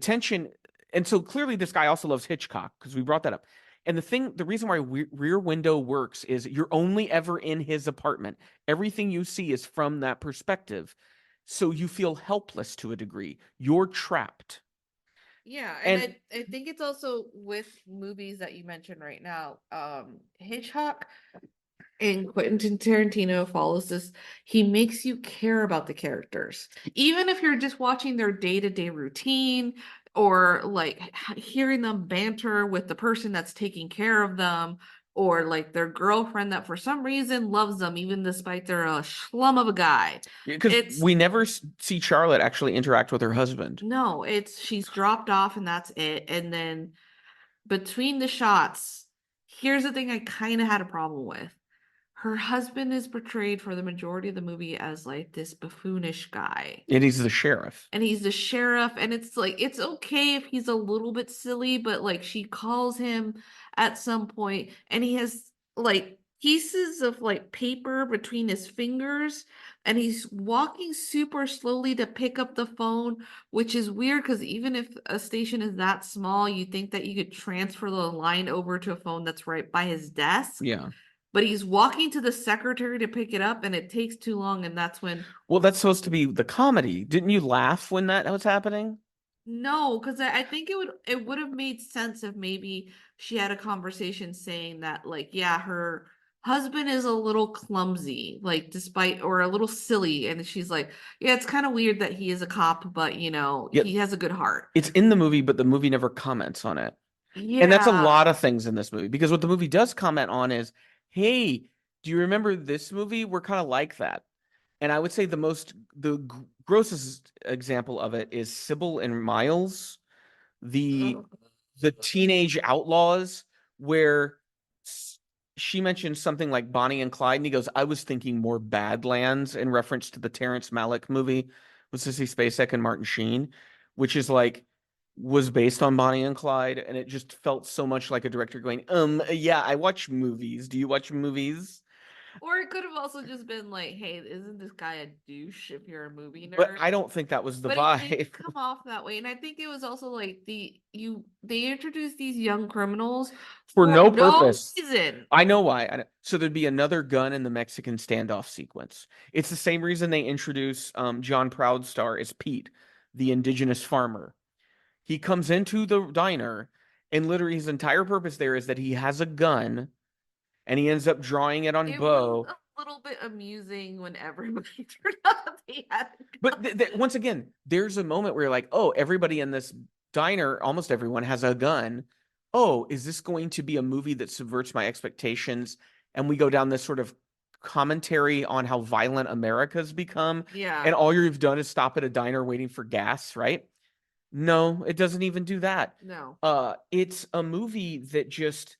And so clearly this guy also loves Hitchcock because we brought that up. And the reason why Rear Window works is you're only ever in his apartment. Everything you see is from that perspective. So you feel helpless to a degree. You're trapped. Yeah, and I think it's also with movies that you mentioned right now. Hitchcock and Quentin Tarantino follows this. He makes you care about the characters, even if you're just watching their day-to-day routine or like hearing them banter with the person that's taking care of them, or like their girlfriend that for some reason loves them, even despite they're a schlum of a guy. Because we never see Charlotte actually interact with her husband. No, she's dropped off and that's it. And then between the shots, here's the thing I kind of had a problem with. Her husband is portrayed for the majority of the movie as like this buffoonish guy. And he's the sheriff. And he's the sheriff, and it's like it's okay if he's a little bit silly, but like she calls him at some point and he has like pieces of like paper between his fingers and he's walking super slowly to pick up the phone, which is weird because even if a station is that small, you think that you could transfer the line over to a phone that's right by his desk. Yeah. But he's walking to the secretary to pick it up and it takes too long, and that's when Well, that's supposed to be the comedy. Didn't you laugh when that was happening? No, because I think it would have made sense if maybe she had a conversation saying that like, yeah, her husband is a little clumsy, like despite or a little silly, and she's like, yeah, it's kind of weird that he is a cop, but you know, Yep. he has a good heart. It's in the movie, but the movie never comments on it. Yeah. And that's a lot of things in this movie because what the movie does comment on is, hey, do you remember this movie? We're kind of like that. And I would say the grossest example of it is Sybil and Miles, the teenage outlaws, where she mentioned something like Bonnie and Clyde, and he goes, I was thinking more Badlands in reference to the Terrence Malick movie with Sissy Spacek and Martin Sheen, which is like was based on Bonnie and Clyde, and it just felt so much like a director going, yeah, I watch movies. Do you watch movies? Or it could have also just been like, hey, isn't this guy a douche if you're a movie nerd? But I don't think that was the vibe. It didn't come off that way. And I think it was also like they introduced these young criminals for no purpose. Reason. I know why. So there'd be another gun in the Mexican standoff sequence. It's the same reason they introduce John Proudstar as Pete, the indigenous farmer. He comes into the diner, and literally his entire purpose there is that he has a gun, and he ends up drawing it on Bo. little bit amusing when everybody turned out they had a But once again, there's a moment where you're like, oh, everybody in this diner, almost everyone has a gun. Oh, is this going to be a movie that subverts my expectations? And we go down this sort of commentary on how violent America's become. Yeah. And all you've done is stop at a diner waiting for gas, right? No, it doesn't even do that. No. It's a movie that just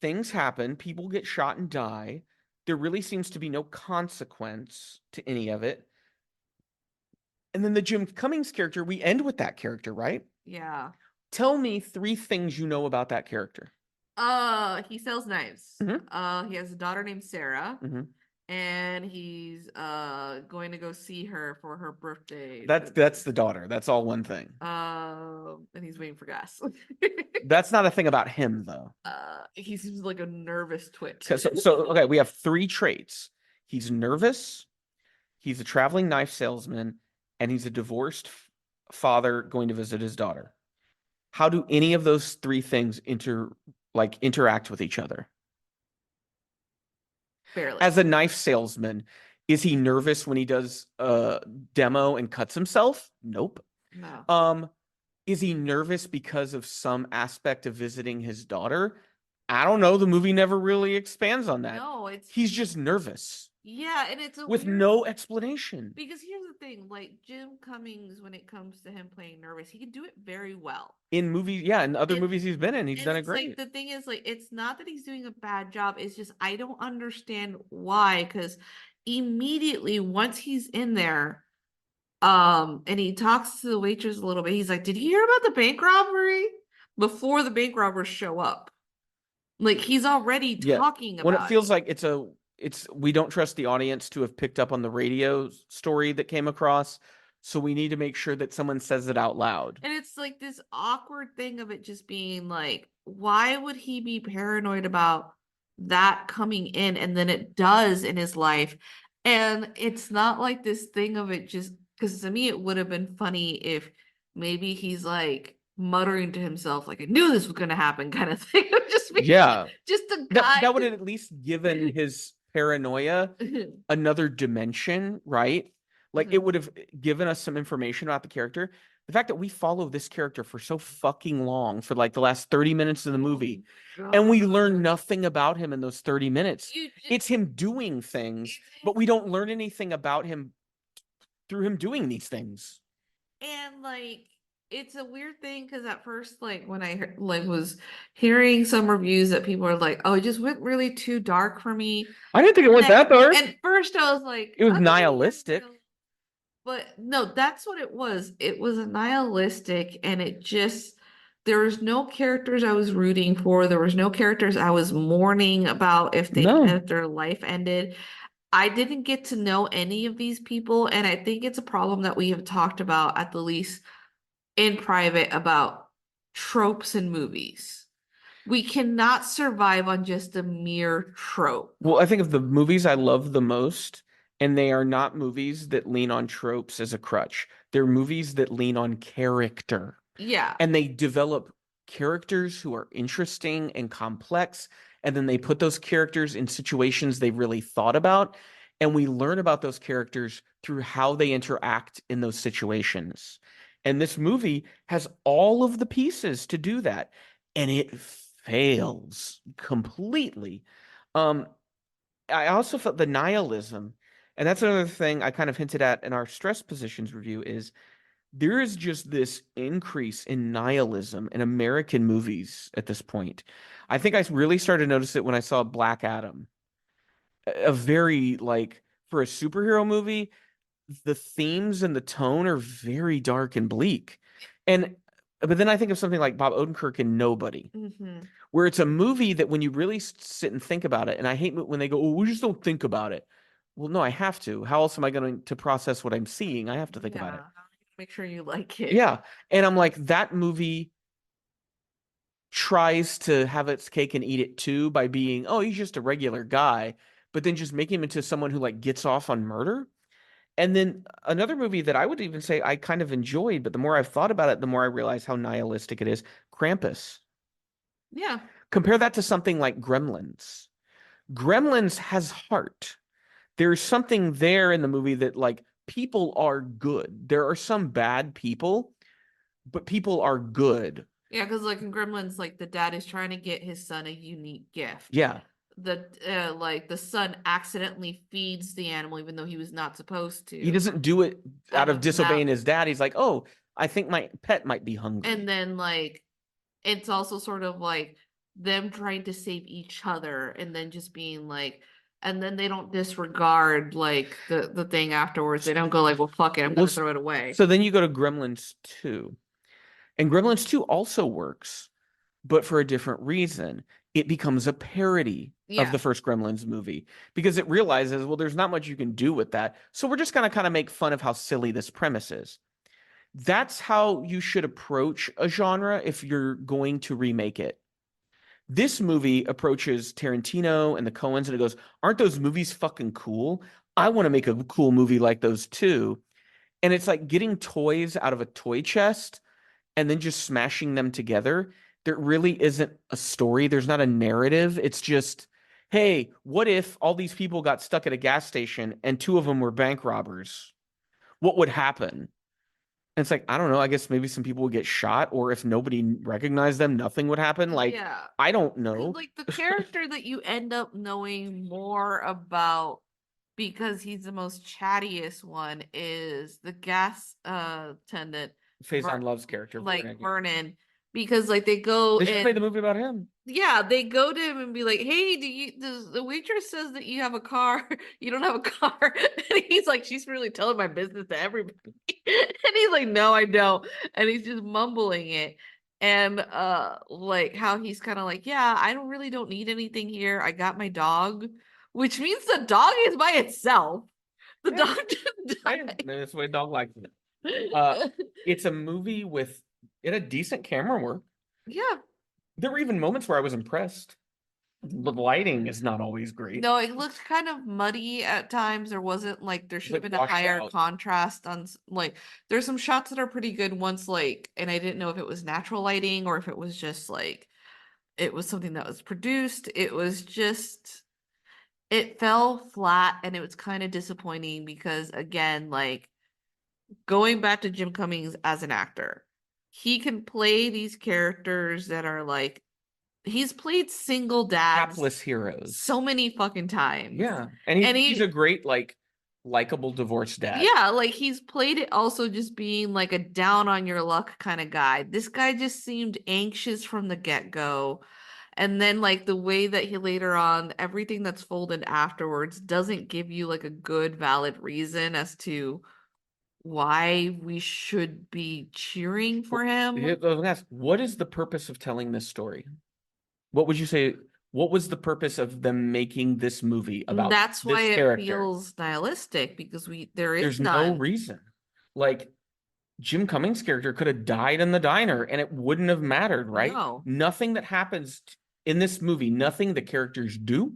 things happen, people get shot and die. There really seems to be no consequence to any of it. And then the Jim Cummings character, we end with that character, right? Yeah. Tell me 3 things you know about that character. He sells knives. Mhm. He has a daughter named Sarah, Mhm. and he's going to go see her for her birthday. That's the daughter. That's all one thing. And he's waiting for gas. That's not a thing about him, though. He seems like a nervous twit. So okay, we have 3 traits. He's nervous, he's a traveling knife salesman, and he's a divorced father going to visit his daughter. How do any of those 3 things interact with each other? Barely. As a knife salesman, is he nervous when he does a demo and cuts himself? Nope. No. Is he nervous because of some aspect of visiting his daughter? I don't know. The movie never really expands on that. No, He's just nervous yeah, and it's with no explanation. because here's the thing, like Jim Cummings, when it comes to him playing nervous, he can do it very well. In movies, yeah, in other And- movies he's been in, he's And done it it's like great. the thing is, like, it's not that he's doing a bad job, it's just I don't understand why, because immediately once he's in there, and he talks to the waitress a little bit, he's like, "Did you hear about the bank robbery?" Before the bank robbers show up. Like he's already Yeah. talking When it about feels like we don't trust the audience to have picked up on the radio story that came across, so we need to make sure that someone says it out loud. And it's like this awkward thing of it just being like, why would he be paranoid about that coming in? And then it does in his life. And it's not like this thing of it just because to me, it would have been funny if maybe he's like muttering to himself, like, I knew this was going to happen, kind of thing. Just be Yeah. just a guy. That would have at least given his paranoia another dimension, right? Like it would have given us some information about the character. The fact that we follow this character for so fucking long, for like the last 30 minutes of the movie, and we learn nothing about him in those 30 minutes. It's him doing things, but we don't learn anything about him through him doing these things. And like it's a weird thing because at first, like when I was hearing some reviews that people are like, "Oh, it just went really too dark for me." I didn't think it went that dark. At first, I was like, it was "Okay, nihilistic." But no, that's what it was. It was a nihilistic, and it just there was no characters I was rooting for. There was no characters I was mourning about if their life ended. I didn't get to know any of these people, and I think it's a problem that we have talked about at the least in private about tropes in movies. We cannot survive on just a mere trope. Well, I think of the movies I love the most, and they are not movies that lean on tropes as a crutch. They're movies that lean on character. Yeah. And they develop characters who are interesting and complex, and then they put those characters in situations they really thought about, and we learn about those characters through how they interact in those situations. And this movie has all of the pieces to do that, and it fails completely. I also felt the nihilism, and that's another thing I kind of hinted at in our stress positions review, is there is just this increase in nihilism in American movies at this point. I think I really started to notice it when I saw Black Adam. A very, like, for a superhero movie, the themes and the tone are very dark and bleak. But then I think of something like Bob Odenkirk in Nobody, where it's a movie that when you really sit and think about it, and I hate when they go, "Oh, we just don't think about it." Well, no, I have to. How else am I going to process what I'm seeing? I have to think about it. Make sure you like it. Yeah. And I'm like, that movie tries to have its cake and eat it too by being, oh, he's just a regular guy, but then just making him into someone who like gets off on murder. And then another movie that I would even say I kind of enjoyed, but the more I've thought about it, the more I realize how nihilistic it is. Krampus. Yeah. Compare that to something like Gremlins. Gremlins has heart. there's something there in the movie that like people are good. There are some bad people, but people are good. Yeah, because like in Gremlins, like the dad is trying to get his son a unique gift. Yeah. The son accidentally feeds the animal even though he was not supposed to. He doesn't do it out of disobeying mouth. his dad. He's like, oh, I think my pet might be hungry. And then like it's also sort of like them trying to save each other and then just being like, and then they don't disregard like the thing afterwards. They don't go like, well, fuck it, I'm gonna throw it away. So then you go to Gremlins 2. And Gremlins 2 also works, but for a different reason. It becomes a parody of the first Gremlins movie because it realizes, well, there's not much you can do with that. So we're just going to kind of make fun of how silly this premise is. That's how you should approach a genre if you're going to remake it. This movie approaches Tarantino and the Coens and it goes, aren't those movies fucking cool? I want to make a cool movie like those too. And it's like getting toys out of a toy chest and then just smashing them together. There really isn't a story. There's not a narrative. It's just, hey, what if all these people got stuck at a gas station and 2 of them were bank robbers? What would happen? And it's like, I don't know. I guess maybe some people would get shot, or if nobody recognized them, nothing would happen. Like, I don't know. Like the character that you end up knowing more about because he's the most chattiest one is the gas attendant. Faison Love's character, like Vernon, because like they should play the movie about him. Yeah, they go to him and be like, "Hey, the waitress says that you have a car. You don't have a car." And he's like, "She's really telling my business to everybody." And he's like, "No, I don't." And he's just mumbling it. And like how he's kind of like, "Yeah, I don't need anything here. I got my dog," which means the dog is by itself. The dog just died. That's the way a dog likes it. It's a movie with it had decent camera work. Yeah. There were even moments where I was impressed. The lighting is not always great. No, it looked kind of muddy at times. There wasn't like there should have been a higher contrast on like there's some shots that are pretty good once like and I didn't know if it was natural lighting or if it was just like it was something that was produced. It was just it fell flat and it was kind of disappointing because again, like going back to Jim Cummings as an actor, he can play these characters that are like he's played single dads, hapless heroes, so many fucking times. Yeah, and he's a great like likable divorced dad. Yeah, like he's played it also just being like a down on your luck kind of guy. This guy just seemed anxious from the get-go. And then like the way that he later on everything that's folded afterwards doesn't give you like a good valid reason as to why we should be cheering for him. What is the purpose of telling this story? What would you say? What was the purpose of them making this movie about That's this why character? It feels nihilistic because there's no reason. Like Jim Cummings' character could have died in the diner and it wouldn't have mattered, right? No. Nothing that happens in this movie, nothing the characters do,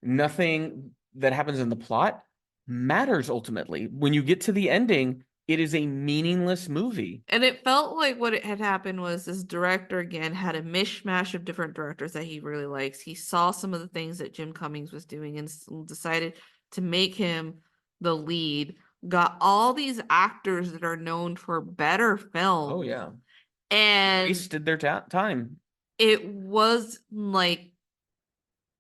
nothing that happens in the plot matters ultimately. When you get to the ending, it is a meaningless movie. And it felt like what had happened was this director again had a mishmash of different directors that he really likes. He saw some of the things that Jim Cummings was doing and decided to make him the lead. Got all these actors that are known for better films. Oh yeah. And wasted their time. It was like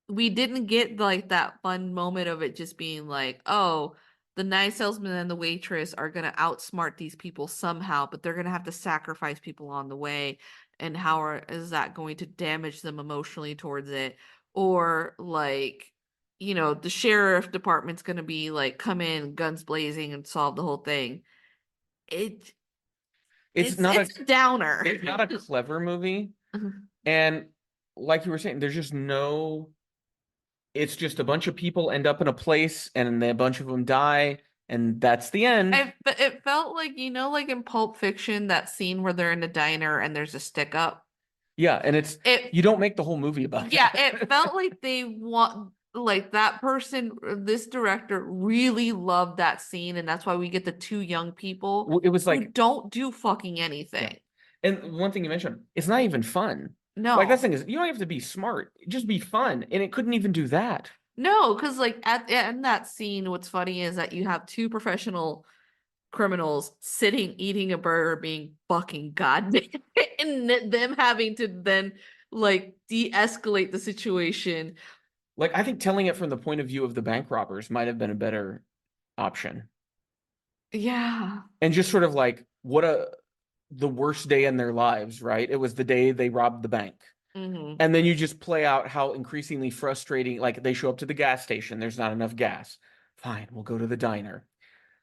we didn't get like that fun moment of it just being like, oh, the nice salesman and the waitress are going to outsmart these people somehow, but they're going to have to sacrifice people on the way. And how is that going to damage them emotionally towards it? Or like, you know, the sheriff department's going to be like, come in, guns blazing and solve the whole thing. It's a downer. It's not a clever movie. And like you were saying, there's just no... It's just a bunch of people end up in a place and a bunch of them die and that's the end. It felt like, you know, like in Pulp Fiction, that scene where they're in a diner and there's a stick up. Yeah, and you don't make the whole movie about yeah, it felt like they want like that person, this director really loved that scene and that's why we get the 2 young people it was like who don't do fucking anything. Yeah. And one thing you mentioned, it's not even fun. No. Like that thing is, you don't have to be smart. Just be fun. And it couldn't even do that. No, because like in that scene, what's funny is that you have two professional criminals sitting eating a burger being fucking goddamn and them having to then like de-escalate the situation. Like, I think telling it from the point of view of the bank robbers might have been a better option. Yeah. And just sort of like, the worst day in their lives, right? It was the day they robbed the bank. Mm-hmm. And then you just play out how increasingly frustrating, like they show up to the gas station, there's not enough gas. Fine, we'll go to the diner.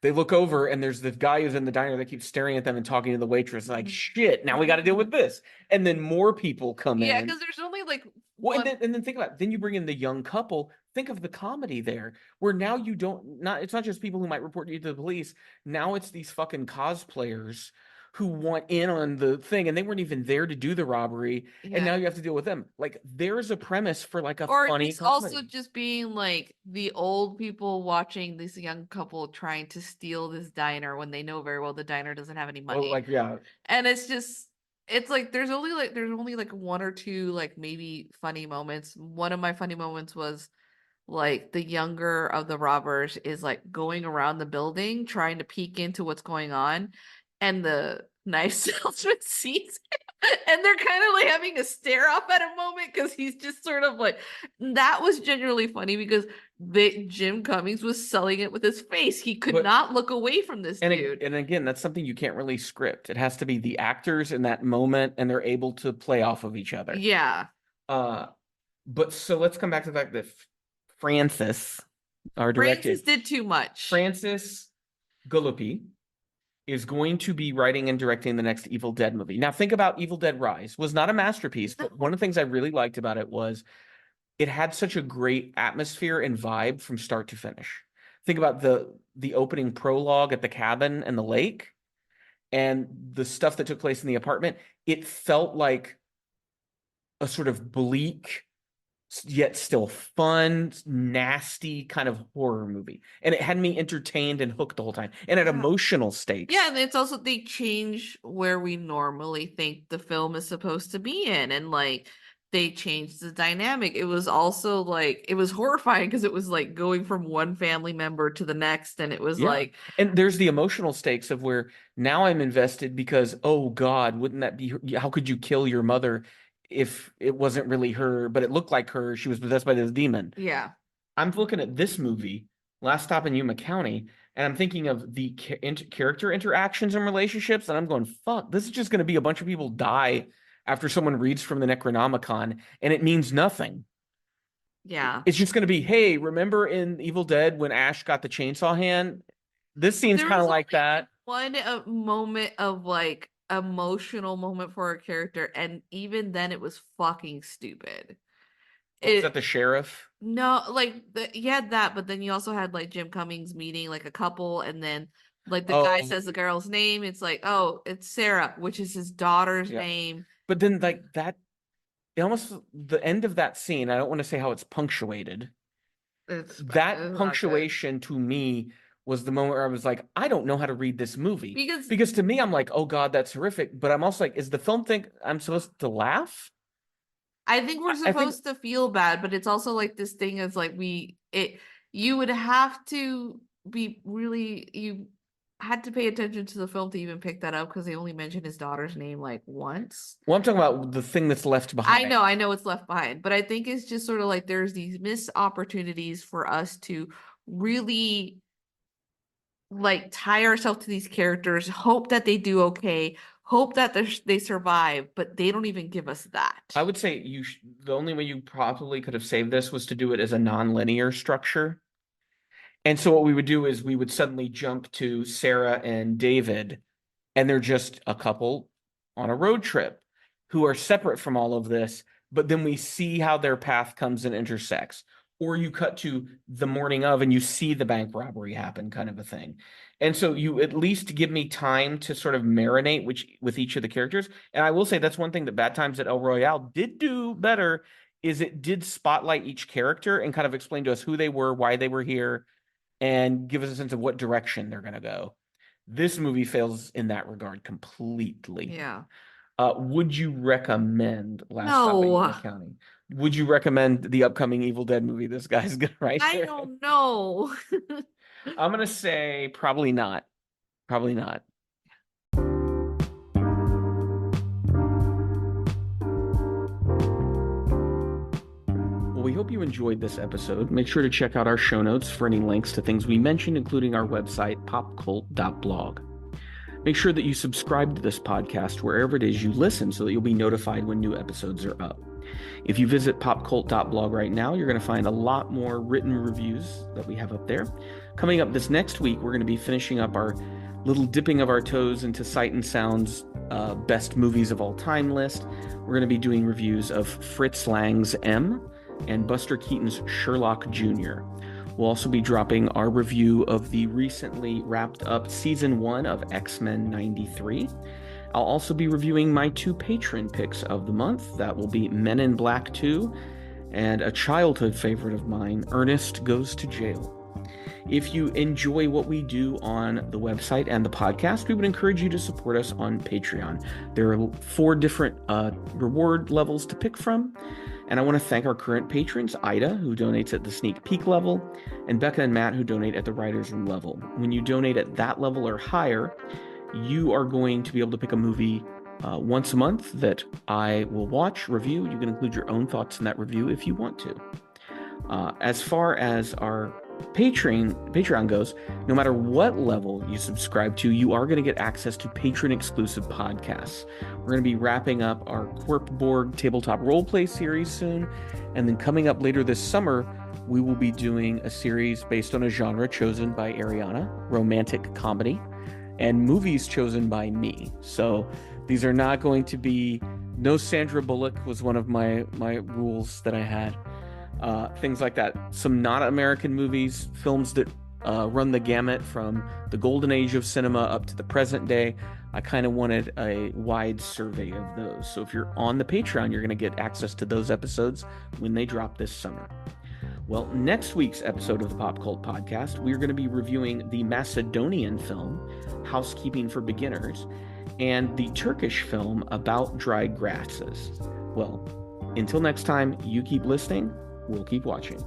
They look over and there's the guy who's in the diner that keeps staring at them and talking to the waitress, like, shit, now we got to deal with this. And then more people come Yeah, in. because there's only like Well, one. and then think about it. Then you bring in the young couple. Think of the comedy there, where now you don't not it's not just people who might report you to the police. Now it's these fucking cosplayers who want in on the thing, and they weren't even there to do the robbery, and Yeah. now you have to deal with them. Like, there's a premise for like a Or funny just also comedy. just being like the old people watching this young couple trying to steal this diner when they know very well the diner doesn't have any Well, money. like, yeah, And it's like there's only like one or two like maybe funny moments. One of my funny moments was like the younger of the robbers is like going around the building trying to peek into what's going on, and the knife salesman sees him, and they're kind of like having a stare off at a moment because he's just sort of like, that was genuinely funny because Jim Cummings was selling it with his face. He could but not look away from this dude. and again, that's something you can't really script. It has to be the actors in that moment, and they're able to play off of each other. Yeah. Uh, but so let's come back to the fact that Francis, our Francis director, did too much. Francis Gulupi, is going to be writing and directing the next Evil Dead movie. Now, think about Evil Dead Rise. Was not a masterpiece, but one of the things I really liked about it was it had such a great atmosphere and vibe from start to finish. Think about the opening prologue at the cabin and the lake and the stuff that took place in the apartment. It felt like a sort of bleak yet still fun, nasty kind of horror movie. And it had me entertained and hooked the whole time. And it had Yeah. emotional stakes. Yeah, and it's also they change where we normally think the film is supposed to be in, and like they changed the dynamic. It was also like it was horrifying because it was like going from one family member to the next, and it was Yeah. like, And there's the emotional stakes of where now I'm invested because, oh God, wouldn't that be, how could you kill your mother if it wasn't really her, but it looked like her? She was possessed by this demon. yeah, I'm looking at this movie, Last Stop in Yuma County, and I'm thinking of the character interactions and relationships, and I'm going, fuck, this is just going to be a bunch of people die after someone reads from the Necronomicon, and it means nothing. yeah. It's just going to be, hey, remember in Evil Dead when Ash got the chainsaw hand? This seems There kind was of like only that. one moment of like emotional moment for a character, and even then it was fucking stupid. Was that the sheriff? No, like you had that, but then you also had like Jim Cummings meeting like a couple, and then like the guy Oh, says the girl's name. It's like, oh, it's Sarah, which is his daughter's yeah. name. But then, like that, it almost the end of that scene. I don't want to say how it's punctuated. It's That not good punctuation to me was the moment where I was like, I don't know how to read this movie. because Because to me, I'm like, oh God, that's horrific. But I'm also like, is the film think I'm supposed to laugh? I think we're I think, supposed to feel bad, but it's also like this thing is like you would have to be really you had to pay attention to the film to even pick that up because they only mention his daughter's name like once. well, I'm talking about the thing that's left behind. I know it's left behind, but I think it's just sort of like there's these missed opportunities for us to really like tie ourselves to these characters, hope that they do okay, hope that they survive, but they don't even give us that. I would say the only way you probably could have saved this was to do it as a non-linear structure. And so what we would do is we would suddenly jump to Sarah and David, and they're just a couple on a road trip who are separate from all of this, but then we see how their path comes and intersects. Or you cut to the morning of and you see the bank robbery happen, kind of a thing. And so you at least give me time to sort of marinate with each of the characters. And I will say that's one thing that Bad Times at El Royale did do better is it did spotlight each character and kind of explain to us who they were, why they were here, and give us a sense of what direction they're going to go. This movie fails in that regard completely. Yeah. Would you recommend Last Stop in No. Yuma County? Would you recommend the upcoming Evil Dead movie this guy's gonna write? I don't know. I'm gonna say probably not. Probably not. Well, we hope you enjoyed this episode. Make sure to check out our show notes for any links to things we mentioned, including our website, popcult.blog. Make sure that you subscribe to this podcast wherever it is you listen so that you'll be notified when new episodes are up. If you visit popcult.blog right now, you're going to find a lot more written reviews that we have up there. Coming up this next week, we're going to be finishing up our little dipping of our toes into Sight and Sound's best movies of all time list. We're going to be doing reviews of Fritz Lang's M and Buster Keaton's Sherlock Jr. We'll also be dropping our review of the recently wrapped up season 1 of X-Men 93. I'll also be reviewing my 2 patron picks of the month. That will be Men in Black 2 and a childhood favorite of mine, Ernest Goes to Jail. If you enjoy what we do on the website and the podcast, we would encourage you to support us on Patreon. There are 4 different reward levels to pick from. And I want to thank our current patrons, Ida, who donates at the sneak peek level, and Becca and Matt, who donate at the writer's room level. When you donate at that level or higher, you are going to be able to pick a movie once a month that I will watch, review. You can include your own thoughts in that review if you want to. As far as our Patreon goes, no matter what level you subscribe to, you are going to get access to patron-exclusive podcasts. We're going to be wrapping up our Corpborg tabletop roleplay series soon, and then coming up later this summer, we will be doing a series based on a genre chosen by Ariana, romantic comedy, and movies chosen by me. So these are not going to be... No Sandra Bullock was one of my rules that I had. Things like that. Some not-American movies, films that run the gamut from the golden age of cinema up to the present day. I kind of wanted a wide survey of those. So if you're on the Patreon, you're going to get access to those episodes when they drop this summer. Well, next week's episode of the Pop Cult Podcast, we're going to be reviewing the Macedonian film, Housekeeping for Beginners, and the Turkish film About Dry Grasses. Well, until next time, you keep listening. We'll keep watching.